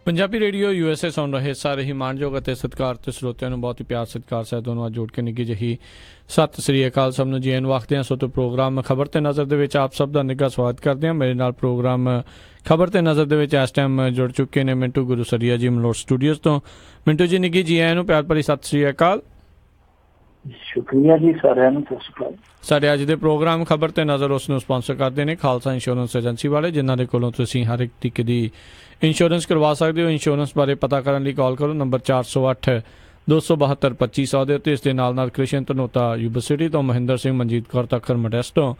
Punjabi radio USA ਸੁਣ ਰਹੇ ਸਾਰੇ ਹੀ ਮਾਣਯੋਗ ਅਤੇ ਸਤਿਕਾਰਤ ਸਰੋਤਿਆਂ ਨੂੰ ਬਹੁਤ ਹੀ ਪਿਆਰ ਸਤਿਕਾਰ ਸਹਿਤ ਦੋਨੋਂ ਜੋੜ ਕੇ ਨਿੱਘੀ ਜਿਹੀ ਸਤਿ ਸ੍ਰੀ ਅਕਾਲ ਸਭ ਨੂੰ ਜੀ ਆਇਆਂ ਨੂੰ ਆਖਦੇ ਹਾਂ। ਸੋ ਤੋਂ ਪ੍ਰੋਗਰਾਮ ਖਬਰ ਤੇ ਨਜ਼ਰ ਦੇ ਵਿੱਚ ਆਪ ਸਭ ਦਾ ਨਿੱਘਾ ਸਵਾਗਤ ਕਰਦੇ ਹਾਂ। ਮੇਰੇ ਨਾਲ ਪ੍ਰੋਗਰਾਮ ਖਬਰ ਤੇ ਨਜ਼ਰ ਦੇ ਵਿੱਚ ਇਸ ਟਾਈਮ ਜੁੜ ਚੁੱਕੇ ਨੇ ਮਿੰਟੂ ਗੁਰੂਸਰੀਆ ਜੀ ਮਲੋਟ ਸਟੂਡੀਓਜ਼ ਤੋਂ। ਮਿੰਟੂ ਜੀ ਨਿੱਘੀ ਜੀ ਆਇਆਂ ਨੂੰ ਪਿਆਰ ਭਰੀ ਸਤਿ ਸ੍ਰੀ ਅਕਾਲ। ਸ਼ੁਕਰੀਆ ਜੀ ਸਾਰਿਆਂ ਨੂੰ। ਸਤਿ ਸ਼੍ਰੀ ਅਕਾਲ। ਸਾਡੇ ਅੱਜ ਦੇ ਪ੍ਰੋਗਰਾਮ ਖਬਰ ਤੇ ਨਜ਼ਰ ਉਸ ਨੂੰ ਸਪਾਂਸਰ ਕਰਦੇ ਨੇ ਖਾਲਸਾ ਇੰਸ਼ੋਰੈਂਸ ਏਜੰਸੀ ਵਾਲੇ, ਜਿਨ੍ਹਾਂ ਦੇ ਕੋਲੋਂ ਤੁਸੀਂ ਹਰ ਇੱਕ ਤਰੀਕੇ ਦੀ ਇੰਸ਼ੋਰੈਂਸ ਕਰਵਾ ਸਕਦੇ ਹੋ। ਇੰਸ਼ੋਰੈਂਸ ਬਾਰੇ ਪਤਾ ਕਰਨ ਲਈ ਕਾਲ ਕਰੋ ਨੰਬਰ 408 272 2500 ਦੇ ਉੱਤੇ। ਇਸ ਦੇ ਨਾਲ ਕ੍ਰਿਸ਼ਨ ਧਨੋਤਾ ਯੂਨੀਵਰਸਿਟੀ ਤੋਂ, Mahinder Singh Manjit Kaur Takhar Modesto,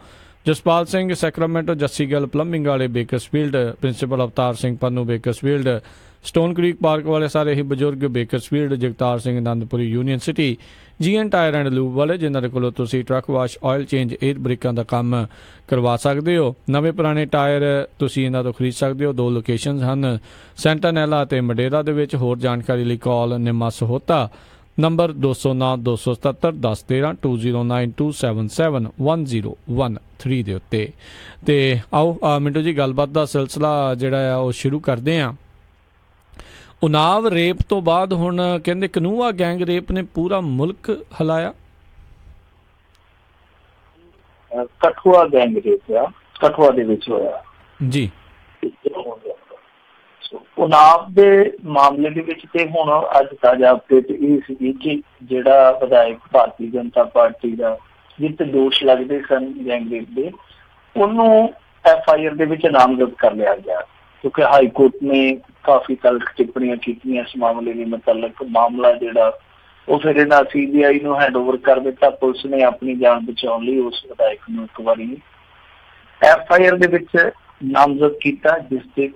Jaspal Singh Sacramento, Jassi Gill plumbing ਵਾਲੇ Bakersfield, principal Avtar Singh Pannu Bakersfield, Stone Creek Park ਵਾਲੇ ਸਾਰੇ ਹੀ ਬਜ਼ੁਰਗ Bakersfield, Jagtar Singh Anandpuri Union City, GN tyre and lube ਵਾਲੇ, ਜਿਨ੍ਹਾਂ ਦੇ ਕੋਲੋਂ ਤੁਸੀਂ truck wash, oil change, air ਬ੍ਰੇਕਾਂ ਦਾ ਕੰਮ ਕਰਵਾ ਸਕਦੇ ਹੋ। ਨਵੇਂ ਪੁਰਾਣੇ ਟਾਇਰ ਤੁਸੀਂ ਇਹਨਾਂ ਤੋਂ ਖਰੀਦ ਸਕਦੇ ਹੋ। 2 ਲੋਕੇਸ਼ਨਸ ਹਨ, ਸੈਂਟਾਨੈਲਾ ਅਤੇ ਮਡੇਰਾ ਦੇ ਵਿੱਚ। ਹੋਰ ਜਾਣਕਾਰੀ ਲਈ ਕਾਲ ਨਿੰਮਾ ਸਹੋਤਾ ਨੰਬਰ 209 277 1013 209 277 1013 ਦੇ ਉੱਤੇ। ਅਤੇ ਆਓ ਮਿੰਟੂ ਜੀ ਗੱਲਬਾਤ ਦਾ ਸਿਲਸਿਲਾ ਜਿਹੜਾ ਆ ਉਹ ਸ਼ੁਰੂ ਕਰਦੇ ਹਾਂ। ਉਨਾਵ ਰੇਪ ਤੋਂ ਬਾਅਦ ਹੁਣ ਕਹਿੰਦੇ ਕਨੂਆ ਗੈਂਗ ਰੇਪ ਨੇ ਪੂਰਾ ਮੁਲਕ ਹਿਲਾਇਆ। ਕਠੂਆ ਗੈਂਗ ਰੇਪ ਆ, ਕਠੂਆ ਦੇ ਵਿੱਚ ਹੋਇਆ ਜੀ। ਉਨਾਵ ਦੇ ਮਾਮਲੇ ਦੇ ਵਿੱਚ ਤੇ ਹੁਣ ਅੱਜ ਤਾਜ਼ਾ ਅਪਡੇਟ ਇਹ ਸੀ ਕਿ ਜਿਹੜਾ ਵਿਧਾਇਕ ਭਾਰਤੀ ਜਨਤਾ ਪਾਰਟੀ ਦਾ ਜਿੱਤੇ ਦੋਸ਼ ਲੱਗਦੇ ਸਨ ਗੈਂਗ ਰੇਪ ਦੇ, ਉਹਨੂੰ FIR ਦੇ ਵਿੱਚ ਨਾਮਜ਼ਦ ਕਰ ਲਿਆ ਗਿਆ, ਕਿਉਂਕਿ ਹਾਈ ਕੋਰਟ ਨੇ ਕਾਫੀ ਤਲਖ ਟਿੱਪਣੀਆਂ ਕੀਤੀਆਂ ਇਸ ਮਾਮਲੇ ਦੇ ਮੁਤਲਕ। ਮਾਮਲਾ ਜਿਹੜਾ ਉਹ ਫਿਰ ਇਹਨਾਂ CBI ਨੂੰ ਹੈਂਡਓਵਰ ਕਰ ਦਿੱਤਾ। ਪੁਲਿਸ ਨੇ ਆਪਣੀ ਜਾਨ ਬਚਾਉਣ ਲਈ ਉਸ ਵਿਧਾਇਕ ਨੂੰ ਇੱਕ ਵਾਰੀ FIR ਦੇ ਵਿੱਚ ਨਾਮਜ਼ਦ ਕੀਤਾ, ਜਿਸ ਤੇ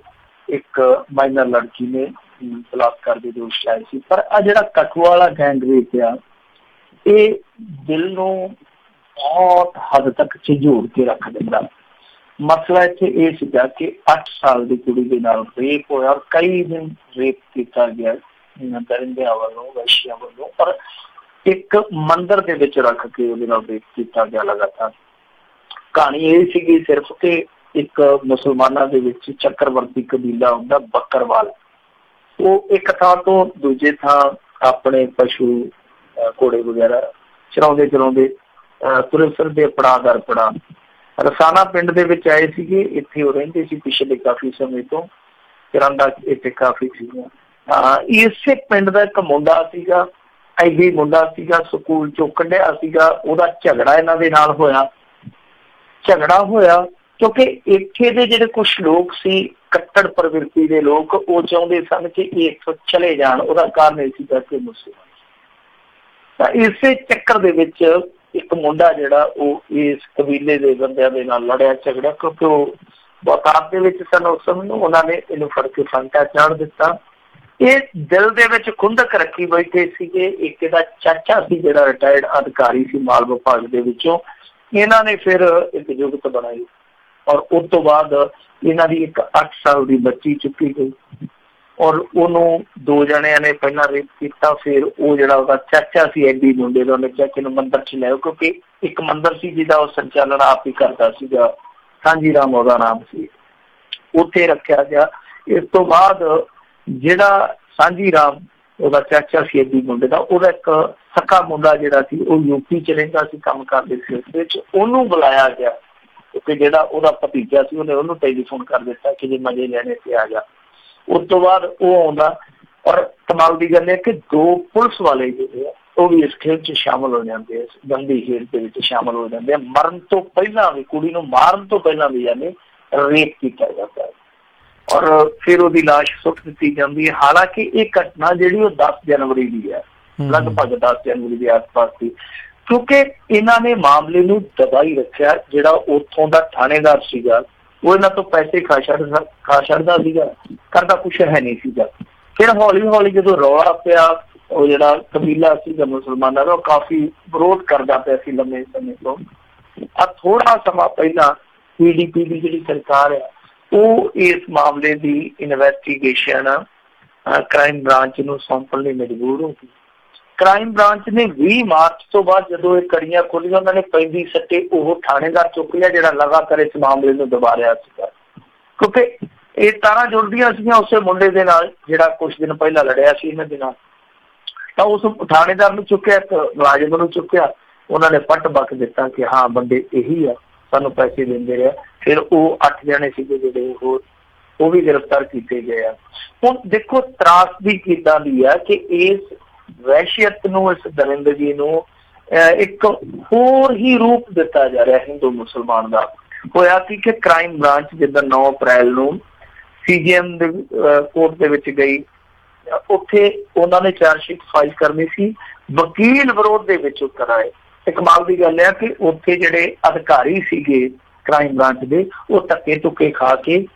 ਇੱਕ ਮਾਈਨਰ ਲੜਕੀ ਨੇ ਬਲਾਤਕਾਰ ਦੇ ਦੋਸ਼ ਲਾਏ ਸੀ। ਪਰ ਆ ਜਿਹੜਾ ਕਠੂਆ ਵਾਲਾ ਗੈਂਗ ਰੇਪ ਆ, ਇਹ ਦਿਲ ਨੂੰ ਬਹੁਤ ਹੱਦ ਤੱਕ ਝੰਜੋੜ ਕੇ ਰੱਖ ਦਿੰਦਾ। ਮਸਲਾ ਇੱਥੇ ਇਹ ਸੀਗਾ ਕਿ 8 ਸਾਲ ਦੀ ਕੁੜੀ ਦੇ ਨਾਲ ਰੇਪ ਹੋਇਆ ਔਰ ਕਈ ਦਿਨ ਰੇਪ ਕੀਤਾ ਗਿਆ ਦਰਿੰਦਿਆਂ ਵੱਲੋਂ, ਵੈਸ਼ੀਆਂ ਵੱਲੋਂ, ਪਰ ਇੱਕ ਮੰਦਿਰ ਦੇ ਵਿੱਚ ਰੱਖ ਕੇ ਉਹਦੇ ਨਾਲ ਰੇਪ ਕੀਤਾ ਗਿਆ ਲਗਾਤਾਰ। ਕਹਾਣੀ ਇਹ ਸੀਗੀ ਸਿਰਫ ਕਿ ਇੱਕ ਮੁਸਲਮਾਨਾਂ ਦੇ ਵਿੱਚ ਚੱਕਰਵਰਤੀ ਕਬੀਲਾ ਹੁੰਦਾ ਬੱਕਰਵਾਲ, ਉਹ ਇੱਕ ਥਾਂ ਤੋਂ ਦੂਜੇ ਥਾਂ ਆਪਣੇ ਪਸ਼ੂ ਘੋੜੇ ਵਗੈਰਾ ਚਰਾਉਂਦੇ ਤੁਰੇ ਫਿਰਦੇ ਪੜਾਅ ਦਰ ਪੜਾਅ। ਰਸਾਨਾ ਪਿੰਡ ਦੇ ਵਿੱਚ ਆਏ ਸੀਗੇ, ਇੱਥੇ ਉਹ ਰਹਿੰਦੇ ਸੀ ਪਿਛਲੇ ਕਾਫੀ ਸਮੇਂ ਤੋਂ, ਕਿਰਾਂਦਾ ਇੱਥੇ ਕਾਫੀ ਸੀਗਾ। ਇਸੇ ਪਿੰਡ ਦਾ ਇੱਕ ਮੁੰਡਾ ਸੀਗਾ, ਐਬੀ ਮੁੰਡਾ ਸੀਗਾ, ਸਕੂਲ ਚੋਂ ਕੱਢਿਆ ਸੀਗਾ, ਉਹਦਾ ਝਗੜਾ ਇਹਨਾਂ ਦੇ ਨਾਲ ਹੋਇਆ ਕਿਉਂਕਿ ਇੱਥੇ ਦੇ ਜਿਹੜੇ ਕੁਛ ਲੋਕ ਸੀ ਕੱਟੜ ਪ੍ਰਵਿਰਤੀ ਦੇ ਲੋਕ, ਉਹ ਚਾਹੁੰਦੇ ਸਨ ਕਿ ਇਹ ਇੱਥੋਂ ਚਲੇ ਜਾਣ। ਉਹਦਾ ਕਾਰਨ ਇਹ ਸੀਗਾ ਕਿ ਮੁਸਲਮਾਨ। ਤਾਂ ਇਸੇ ਚੱਕਰ ਦੇ ਵਿੱਚ ਇੱਕ ਮੁੰਡਾ ਜਿਹੜਾ ਉਹ ਇਸ ਕਬੀਲੇ ਦੇ ਬੰਦਿਆਂ ਦੇ ਨਾਲ ਲੜਿਆ ਝਗੜਿਆ, ਕਿਉਂਕਿ ਉਹ ਬਹੁਤਾਤ ਦੇ ਵਿੱਚ ਸਨ ਉਸ ਸਮੇਂ ਨੂੰ। ਉਹਨਾਂ ਨੇ ਇਹਨੂੰ ਫੜ ਕੇ ਫਾਂਟਾ ਚਾੜ ਦਿੱਤਾ। ਇਹ ਦਿਲ ਦੇ ਵਿੱਚ ਖੁੰਦਕ ਰੱਖੀ ਬੈਠੇ ਸੀਗੇ। ਇੱਕ ਇਹਦਾ ਚਾਚਾ ਸੀ ਜਿਹੜਾ ਰਿਟਾਇਰਡ ਅਧਿਕਾਰੀ ਸੀ ਮਾਲ ਵਿਭਾਗ ਦੇ ਵਿੱਚੋਂ। ਇਹਨਾਂ ਨੇ ਫਿਰ ਇੱਕ ਜੁਗਤ ਬਣਾਈ ਔਰ ਉਸ ਤੋਂ ਬਾਅਦ ਇਹਨਾਂ ਦੀ ਇੱਕ 8 ਸਾਲ ਦੀ ਬੱਚੀ ਚੁੱਕੀ ਗਈ ਔਰ ਉਹਨੂੰ 2 ਜਣਿਆਂ ਨੇ ਪਹਿਲਾਂ ਰੇਪ ਕੀਤਾ। ਫਿਰ ਉਹ ਜਿਹੜਾ ਉਹਦਾ ਚਾਚਾ ਸੀ ਐਡੀ ਮੁੰਡੇ ਦਾ, ਉਹਨੇ ਚਾਚੇ ਨੂੰ ਮੰਦਿਰ 'ਚ ਲਿਆਓ, ਕਿਉਂਕਿ ਇੱਕ ਮੰਦਿਰ ਸੀ ਜਿਹਦਾ ਉਹ ਸੰਚਾਲਨ ਆਪ ਹੀ ਕਰਦਾ ਸੀਗਾ, ਸਾਂਝੀ ਰਾਮ ਉਹਦਾ ਨਾਮ ਸੀ, ਉੱਥੇ ਰੱਖਿਆ ਗਿਆ। ਇਸ ਤੋਂ ਬਾਅਦ ਜਿਹੜਾ ਸਾਂਝੀ ਰਾਮ ਉਹਦਾ ਚਾਚਾ ਸੀ ਐਡੀ ਮੁੰਡੇ ਦਾ, ਉਹਦਾ ਇੱਕ ਸਕਾ ਮੁੰਡਾ ਜਿਹੜਾ ਸੀ ਉਹ UP 'ਚ ਰਹਿੰਦਾ ਸੀ, ਕੰਮ ਕਰਦੇ ਸੀ ਉਸ ਵਿੱਚ, ਉਹਨੂੰ ਬੁਲਾਇਆ ਗਿਆ ਕਿਉਂਕਿ ਜਿਹੜਾ ਉਹਦਾ ਭਤੀਜਾ ਸੀ ਉਹਨੇ ਉਹਨੂੰ ਟੈਲੀਫੋਨ ਕਰ ਦਿੱਤਾ ਕਿ ਜੇ ਮਜ਼ੇ ਲੈਣੇ ਤੇ ਆ ਜਾ। ਉਸ ਤੋਂ ਬਾਅਦ ਉਹ ਆਉਂਦਾ ਔਰ ਕਮਾਲ ਦੀ ਗੱਲ ਹੈ ਕਿ 2 ਪੁਲਿਸ ਵਾਲੇ ਜਿਹੜੇ ਆ ਉਹ ਵੀ ਇਸ ਖੇਡ 'ਚ ਸ਼ਾਮਲ ਹੋ ਜਾਂਦੇ ਆ, ਇਸ ਗੰਦੀ ਖੇਡ ਦੇ ਵਿੱਚ ਸ਼ਾਮਲ ਹੋ ਜਾਂਦੇ ਆ। ਮਰਨ ਤੋਂ ਪਹਿਲਾਂ ਵੀ, ਕੁੜੀ ਨੂੰ ਮਾਰਨ ਤੋਂ ਪਹਿਲਾਂ ਵੀ ਯਾਨੀ ਰੇਪ ਕੀਤਾ ਜਾਂਦਾ ਹੈ ਔਰ ਫਿਰ ਉਹਦੀ ਲਾਸ਼ ਸੁੱਟ ਦਿੱਤੀ ਜਾਂਦੀ ਹੈ। ਹਾਲਾਂਕਿ ਇਹ ਘਟਨਾ ਜਿਹੜੀ ਉਹ 10 ਜਨਵਰੀ ਦੀ ਹੈ, ਲਗਭਗ 10 ਜਨਵਰੀ ਦੇ ਆਸ-ਪਾਸ ਦੀ, ਕਿਉਂਕਿ ਇਹਨਾਂ ਨੇ ਮਾਮਲੇ ਨੂੰ ਦਬਾਈ ਰੱਖਿਆ। ਜਿਹੜਾ ਉੱਥੋਂ ਦਾ ਥਾਣੇਦਾਰ ਸੀਗਾ ਉਹ ਇਹਨਾਂ ਤੋਂ ਪੈਸੇ ਖਾ ਛੱਡਦਾ ਸੀਗਾ, ਕਰਦਾ ਕੁਛ ਹੈ ਨਹੀਂ ਸੀਗਾ। ਫਿਰ ਹੌਲੀ ਜਦੋਂ ਰੌਲਾ ਪਿਆ, ਉਹ ਜਿਹੜਾ ਕਬੀਲਾ ਸੀਗਾ ਮੁਸਲਮਾਨਾਂ ਦਾ, ਉਹ ਕਾਫੀ ਵਿਰੋਧ ਕਰਦਾ ਪਿਆ ਸੀ ਲੰਮੇ ਸਮੇਂ ਤੋਂ। ਥੋੜਾ ਸਮਾਂ ਪਹਿਲਾਂ PDP ਦੀ ਜਿਹੜੀ ਸਰਕਾਰ ਆ ਉਹ ਇਸ ਮਾਮਲੇ ਦੀ ਇਨਵੈਸਟੀਗੇਸ਼ਨ ਕ੍ਰਾਈਮ ਬ੍ਰਾਂਚ ਨੂੰ ਸੌਂਪਣ ਲਈ ਮਜਬੂਰ ਹੋ ਗਈ। ਕ੍ਰਾਈਮ ਬ੍ਰਾਂਚ ਨੇ 20 ਮਾਰਚ ਤੋਂ ਬਾਅਦ ਜਦੋਂ ਇਹ ਕੜੀਆਂ ਖੋਲੀਆਂ, ਉਹਨਾਂ ਨੇ ਪੈਂਦੀ ਸੱਟੇ ਉਹ ਥਾਣੇਦਾਰ ਚੁੱਕ ਲਿਆ ਜਿਹੜਾ ਲਗਾਤਾਰ ਇਸ ਮਾਮਲੇ ਨੂੰ ਦਬਾ ਰਿਹਾ ਸੀਗਾ, ਕਿਉਂਕਿ ਇਹ ਤਾਰਾਂ ਜੁੜਦੀਆਂ ਸੀਗੀਆਂ ਉਸੇ ਮੁੰਡੇ ਦੇ ਨਾਲ ਜਿਹੜਾ ਕੁਛ ਦਿਨ ਪਹਿਲਾਂ ਲੜਿਆ ਸੀ ਇਹਨਾਂ ਦੇ ਨਾਲ। ਤਾਂ ਉਸ ਥਾਣੇਦਾਰ ਨੂੰ ਚੁੱਕਿਆ, ਇੱਕ ਮੁਲਾਜ਼ਮ ਨੂੰ ਚੁੱਕਿਆ, ਉਹਨਾਂ ਨੇ ਪੱਟ ਬੱਕ ਦਿੱਤਾ ਕਿ ਹਾਂ ਬੰਦੇ ਇਹੀ ਆ, ਸਾਨੂੰ ਪੈਸੇ ਦਿੰਦੇ ਰਿਹਾ। ਫਿਰ ਉਹ 8 ਜਣੇ ਸੀਗੇ ਜਿਹੜੇ ਉਹ ਵੀ ਗ੍ਰਿਫਤਾਰ ਕੀਤੇ ਗਏ ਆ। ਹੁਣ ਦੇਖੋ ਤਰਾਸਦੀ ਕਿੱਦਾਂ ਦੀ ਆ ਕਿ ਇਸ ਵਹਿਸ਼ੀਅਤ ਨੂੰ, ਇਸ ਦਰਿੰਦਗੀ ਨੂੰ ਇੱਕ ਹੋਰ ਹੀ ਰੂਪ ਦਿੱਤਾ ਜਾ ਰਿਹਾ ਹਿੰਦੂ ਮੁਸਲਮਾਨ ਦਾ। ਹੋਇਆ ਕਿ ਕ੍ਰਾਈਮ ਬ੍ਰਾਂਚ ਜਿੱਦਾਂ 9 ਅਪ੍ਰੈਲ ਨੂੰ CJM ਦੇ ਕੋਰਟ ਦੇ ਵਿੱਚ ਗਈ, ਉੱਥੇ ਉਹਨਾਂ ਨੇ ਚਾਰਜਸ਼ੀਟ ਫਾਈਲ ਕਰਨੀ ਸੀ, ਵਕੀਲ ਵਿਰੋਧ ਦੇ ਵਿੱਚ ਉੱਤਰ ਆਏ। ਤੇ ਕਮਾਲ ਦੀ ਗੱਲ ਆ ਕਿ ਉੱਥੇ ਜਿਹੜੇ ਅਧਿਕਾਰੀ ਸੀਗੇ ਕ੍ਰਾਈਮ ਬ੍ਰਾਂਚ ਦੇ, ਉਹ ਧੱਕੇ ਧੁੱਕੇ ਖਾ ਕੇ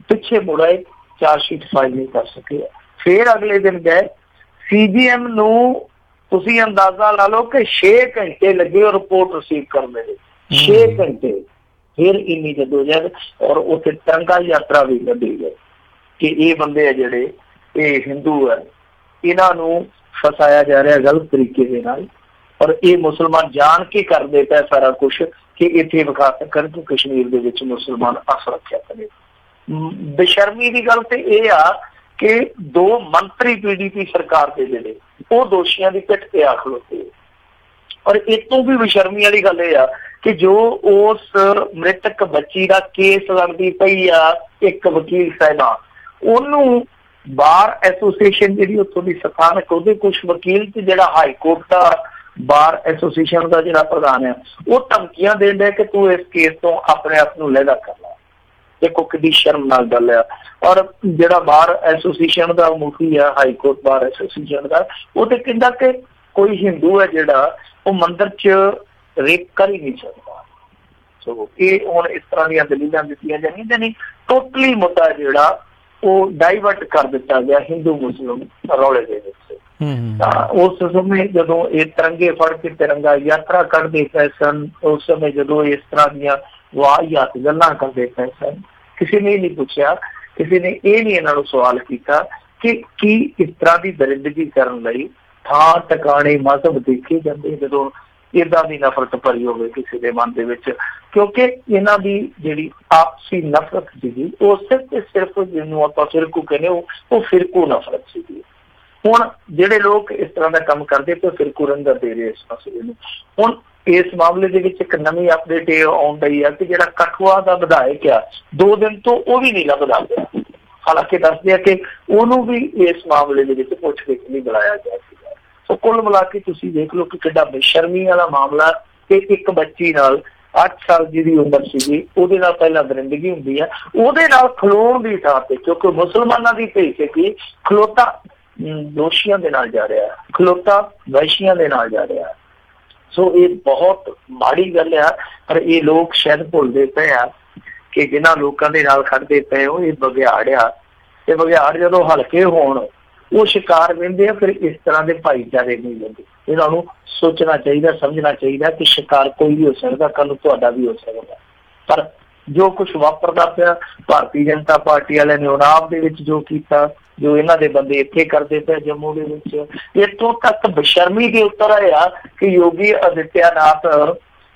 ਪਿੱਛੇ ਮੁੜ ਆਏ, ਚਾਰਜਸ਼ੀਟ ਫਾਈਲ ਨਹੀਂ ਕਰ ਸਕੇ। ਫਿਰ ਅਗਲੇ ਦਿਨ ਗਏ CJM ਨੂੰ, ਤੁਸੀਂ ਅੰਦਾਜ਼ਾ ਲਾ ਲਓ ਕਿ 6 ਘੰਟੇ ਲੱਗੇ ਉਹ ਰਿਪੋਰਟ ਰਿਸੀਵ ਕਰਨ ਦੇ, 6 ਘੰਟੇ। ਫਿਰ ਇੰਨੀ ਜਦੋਜਹਿਦ, ਔਰ ਉੱਥੇ ਤਿਰੰਗਾ ਯਾਤਰਾ ਵੀ ਕੱਢੀ ਗਈ ਕਿ ਇਹ ਬੰਦੇ ਆ ਜਿਹੜੇ ਇਹ ਹਿੰਦੂ ਹੈ, ਇਹਨਾਂ ਨੂੰ ਫਸਾਇਆ ਜਾ ਰਿਹਾ ਗਲਤ ਤਰੀਕੇ ਦੇ ਨਾਲ, ਔਰ ਇਹ ਮੁਸਲਮਾਨ ਜਾਣ ਕੇ ਕਰਦੇ ਪਏ ਸਾਰਾ ਕੁਛ ਕਿ ਇੱਥੇ ਵਿਖਾ ਸਕਣ ਕਿ ਕਸ਼ਮੀਰ ਦੇ ਵਿੱਚ ਮੁਸਲਮਾਨ ਅਸੁਰੱਖਿਅਤ ਨੇ। ਬੇਸ਼ਰਮੀ ਦੀ ਗੱਲ ਤੇ ਇਹ ਆ ਕਿ 2 ਮੰਤਰੀ PDP ਸਰਕਾਰ ਦੇ ਜਿਹੜੇ ਉਹ ਦੋਸ਼ੀਆਂ ਦੀ ਪਿੱਠ ਤੇ ਆ ਖਲੋਤੇ। ਔਰ ਇਹ ਤੋਂ ਵੀ ਬੇਸ਼ਰਮੀ ਵਾਲੀ ਗੱਲ ਇਹ ਆ ਕਿ ਜੋ ਉਸ ਮ੍ਰਿਤਕ ਬੱਚੀ ਦਾ ਕੇਸ ਲੜਦੀ ਪਈ ਆ ਇੱਕ ਵਕੀਲ ਸਾਹਿਬਾ, ਉਹਨੂੰ ਬਾਰ ਐਸੋਸੀਏਸ਼ਨ ਜਿਹੜੀ ਉੱਥੋਂ ਦੀ ਸਥਾਨਕ, ਉਹਦੇ ਕੁਛ ਵਕੀਲ ਤੇ ਜਿਹੜਾ ਹਾਈ ਕੋਰਟ ਦਾ ਬਾਰ ਐਸੋਸੀਏਸ਼ਨ ਦਾ ਜਿਹੜਾ ਪ੍ਰਧਾਨ ਆ, ਉਹ ਧਮਕੀਆਂ ਦੇਣ ਡਿਆ ਕਿ ਤੂੰ ਇਸ ਕੇਸ ਤੋਂ ਆਪਣੇ ਆਪ ਨੂੰ ਲਹਿਦਾ ਕਰ ਲਾ। ਦੇਖੋ ਕਿੰਨੀ ਸ਼ਰਮਨਾਕ ਗੱਲ ਆ। ਔਰ ਜਿਹੜਾ ਬਾਰ ਐਸੋਸੀਏਸ਼ਨ ਦਾ ਮੁਖੀ ਆ, ਹਾਈ ਕੋਰਟ ਬਾਰ ਐਸੋਸੀਏਸ਼ਨ ਦਾ, ਉਹ ਤੇ ਕਹਿੰਦਾ ਕਿ ਕੋਈ ਹਿੰਦੂ ਹੈ ਜਿਹੜਾ ਉਹ ਮੰਦਿਰ 'ਚ ਰੇਪ ਕਰ ਹੀ ਨਹੀਂ ਸਕਦਾ। ਸੋ ਇਹ ਹੁਣ ਇਸ ਤਰ੍ਹਾਂ ਦੀਆਂ ਦਲੀਲਾਂ ਦਿੱਤੀਆਂ ਜਾਂਦੀਆਂ ਨੇ। ਟੋਟਲੀ ਮੁੱਦਾ ਜਿਹੜਾ ਉਹ ਡਾਈਵਰਟ ਕਰ ਦਿੱਤਾ ਗਿਆ ਹਿੰਦੂ ਮੁਸਲਿਮ ਰੌਲੇ ਦੇ ਵਿੱਚ। ਤਾਂ ਉਸ ਸਮੇਂ ਜਦੋਂ ਇਹ ਤਿਰੰਗੇ ਫੜ ਕੇ ਤਿਰੰਗਾ ਯਾਤਰਾ ਕੱਢਦੇ ਪਏ ਸਨ, ਉਸ ਸਮੇਂ ਜਦੋਂ ਇਸ ਤਰ੍ਹਾਂ ਦੀਆਂ ਵਾਹੀਆਤ ਗੱਲਾਂ ਕਰਦੇ ਪਏ ਸਨ, ਕਿਸੇ ਨੇ ਨਹੀਂ ਪੁੱਛਿਆ, ਕਿਸੇ ਨੇ ਇਹ ਨਹੀਂ ਇਹਨਾਂ ਨੂੰ ਸਵਾਲ ਕੀਤਾ ਕਿ ਕੀ ਇਸ ਤਰ੍ਹਾਂ ਦੀ ਦਰਿੰਦਗੀ ਕਰਨ ਲਈ ਥਾਂ ਟਿਕਾਣੇ ਮਜ਼ਹਬ ਦੇਖੇ ਜਾਂਦੇ ਜਦੋਂ ਏਦਾਂ ਦੀ ਨਫ਼ਰਤ ਭਰੀ ਹੋਵੇ ਕਿਸੇ ਦੇ ਮਨ ਦੇ ਵਿੱਚ। ਕਿਉਂਕਿ ਇਹਨਾਂ ਦੀ ਜਿਹੜੀ ਆਪਸੀ ਨਫ਼ਰਤ ਸੀਗੀ ਉਹ ਸਿਰਫ ਤੇ ਸਿਰਫ ਜਿਹਨੂੰ ਆਪਾਂ ਫਿਰਕੂ ਕਹਿੰਦੇ ਉਹ ਫਿਰਕੂ ਨਫ਼ਰਤ ਸੀਗੀ। ਹੁਣ ਜਿਹੜੇ ਲੋਕ ਇਸ ਤਰ੍ਹਾਂ ਦਾ ਕੰਮ ਕਰਦੇ ਤੇ ਫਿਰਕੂ ਰੰਗਤ ਦੇ ਰਹੇ ਇਸ ਮਸਲੇ ਨੂੰ। ਹੁਣ ਇਸ ਮਾਮਲੇ ਦੇ ਵਿੱਚ ਇੱਕ ਨਵੀਂ ਅਪਡੇਟ ਇਹ ਆਉਣ ਡਈ ਆ ਕਿ ਜਿਹੜਾ ਕਠੂਆ ਦਾ ਵਿਧਾਇਕ ਆ 2 ਦਿਨ ਤੋਂ ਉਹ ਵੀ ਨਹੀਂ ਲੱਭਦਾ ਪਿਆ। ਹਾਲਾਂਕਿ ਦੱਸਦੇ ਆ ਕਿ ਉਹਨੂੰ ਵੀ ਇਸ ਮਾਮਲੇ ਦੇ ਵਿੱਚ ਪੁੱਛ-ਗਿੱਛ ਨਹੀਂ ਬੁਲਾਇਆ ਗਿਆ ਸੀਗਾ। ਸੋ ਕੁੱਲ ਮਿਲਾ ਕੇ ਤੁਸੀਂ ਦੇਖ ਲਓ ਕਿ ਕਿੱਡਾ ਬੇਸ਼ਰਮੀ ਵਾਲਾ ਮਾਮਲਾ ਤੇ ਇੱਕ ਬੱਚੀ ਨਾਲ 8 ਸਾਲ ਜਿਹਦੀ ਉਮਰ ਸੀਗੀ ਉਹਦੇ ਨਾਲ ਪਹਿਲਾਂ ਦਰਿੰਦਗੀ ਹੁੰਦੀ ਆ, ਉਹਦੇ ਨਾਲ ਖਲੋਣ ਦੀ ਥਾਂ ਤੇ, ਕਿਉਂਕਿ ਮੁਸਲਮਾਨਾਂ ਦੀ ਭੇਸ ਕੀ ਖਲੋਤਾ ਦੋਸ਼ੀਆਂ ਦੇ ਨਾਲ ਜਾ ਰਿਹਾ, ਖਲੋਤਾ ਵੈਸ਼ੀਆਂ ਦੇ ਨਾਲ ਜਾ ਰਿਹਾ। ਸੋ ਇਹ ਬਹੁਤ ਮਾੜੀ ਗੱਲ ਆ। ਪਰ ਇਹ ਲੋਕ ਸ਼ਾਇਦ ਭੁੱਲਦੇ ਪਏ ਆ ਕਿ ਜਿਹਨਾਂ ਲੋਕਾਂ ਦੇ ਨਾਲ ਖੜਦੇ ਪਏ ਉਹ ਇਹ ਬਘਿਆੜ ਆ, ਤੇ ਬਘਿਆੜ ਜਦੋਂ ਹਲਕੇ ਹੋਣ ਉਹ ਸ਼ਿਕਾਰ ਵਹਿੰਦੇ ਆ, ਫਿਰ ਇਸ ਤਰ੍ਹਾਂ ਦੇ ਭਾਈਚਾਰੇ ਨਹੀਂ ਲੈਂਦੇ। ਇਹਨਾਂ ਨੂੰ ਸੋਚਣਾ ਚਾਹੀਦਾ, ਸਮਝਣਾ ਚਾਹੀਦਾ ਕਿ ਸ਼ਿਕਾਰ ਕੋਈ ਵੀ ਹੋ ਸਕਦਾ, ਕੱਲ ਨੂੰ ਤੁਹਾਡਾ ਵੀ ਹੋ ਸਕਦਾ। ਪਰ ਜੋ ਕੁਛ ਵਾਪਰਦਾ ਪਿਆ, ਭਾਰਤੀ ਜਨਤਾ ਪਾਰਟੀ ਵਾਲਿਆਂ ਨੇ ਉਨਾਵ ਦੇ ਵਿੱਚ ਜੋ ਕੀਤਾ, ਜੋ ਇਹਨਾਂ ਦੇ ਬੰਦੇ ਇੱਥੇ ਕਰਦੇ ਪਏ ਜੰਮੂ ਦੇ ਵਿੱਚ, ਇੱਥੋਂ ਤੱਕ ਬੇਸ਼ਰਮੀ ਦੇ ਉੱਤਰ ਆਇਆ ਕਿ ਯੋਗੀ ਆਦਿੱਤਿਆਨਾਥ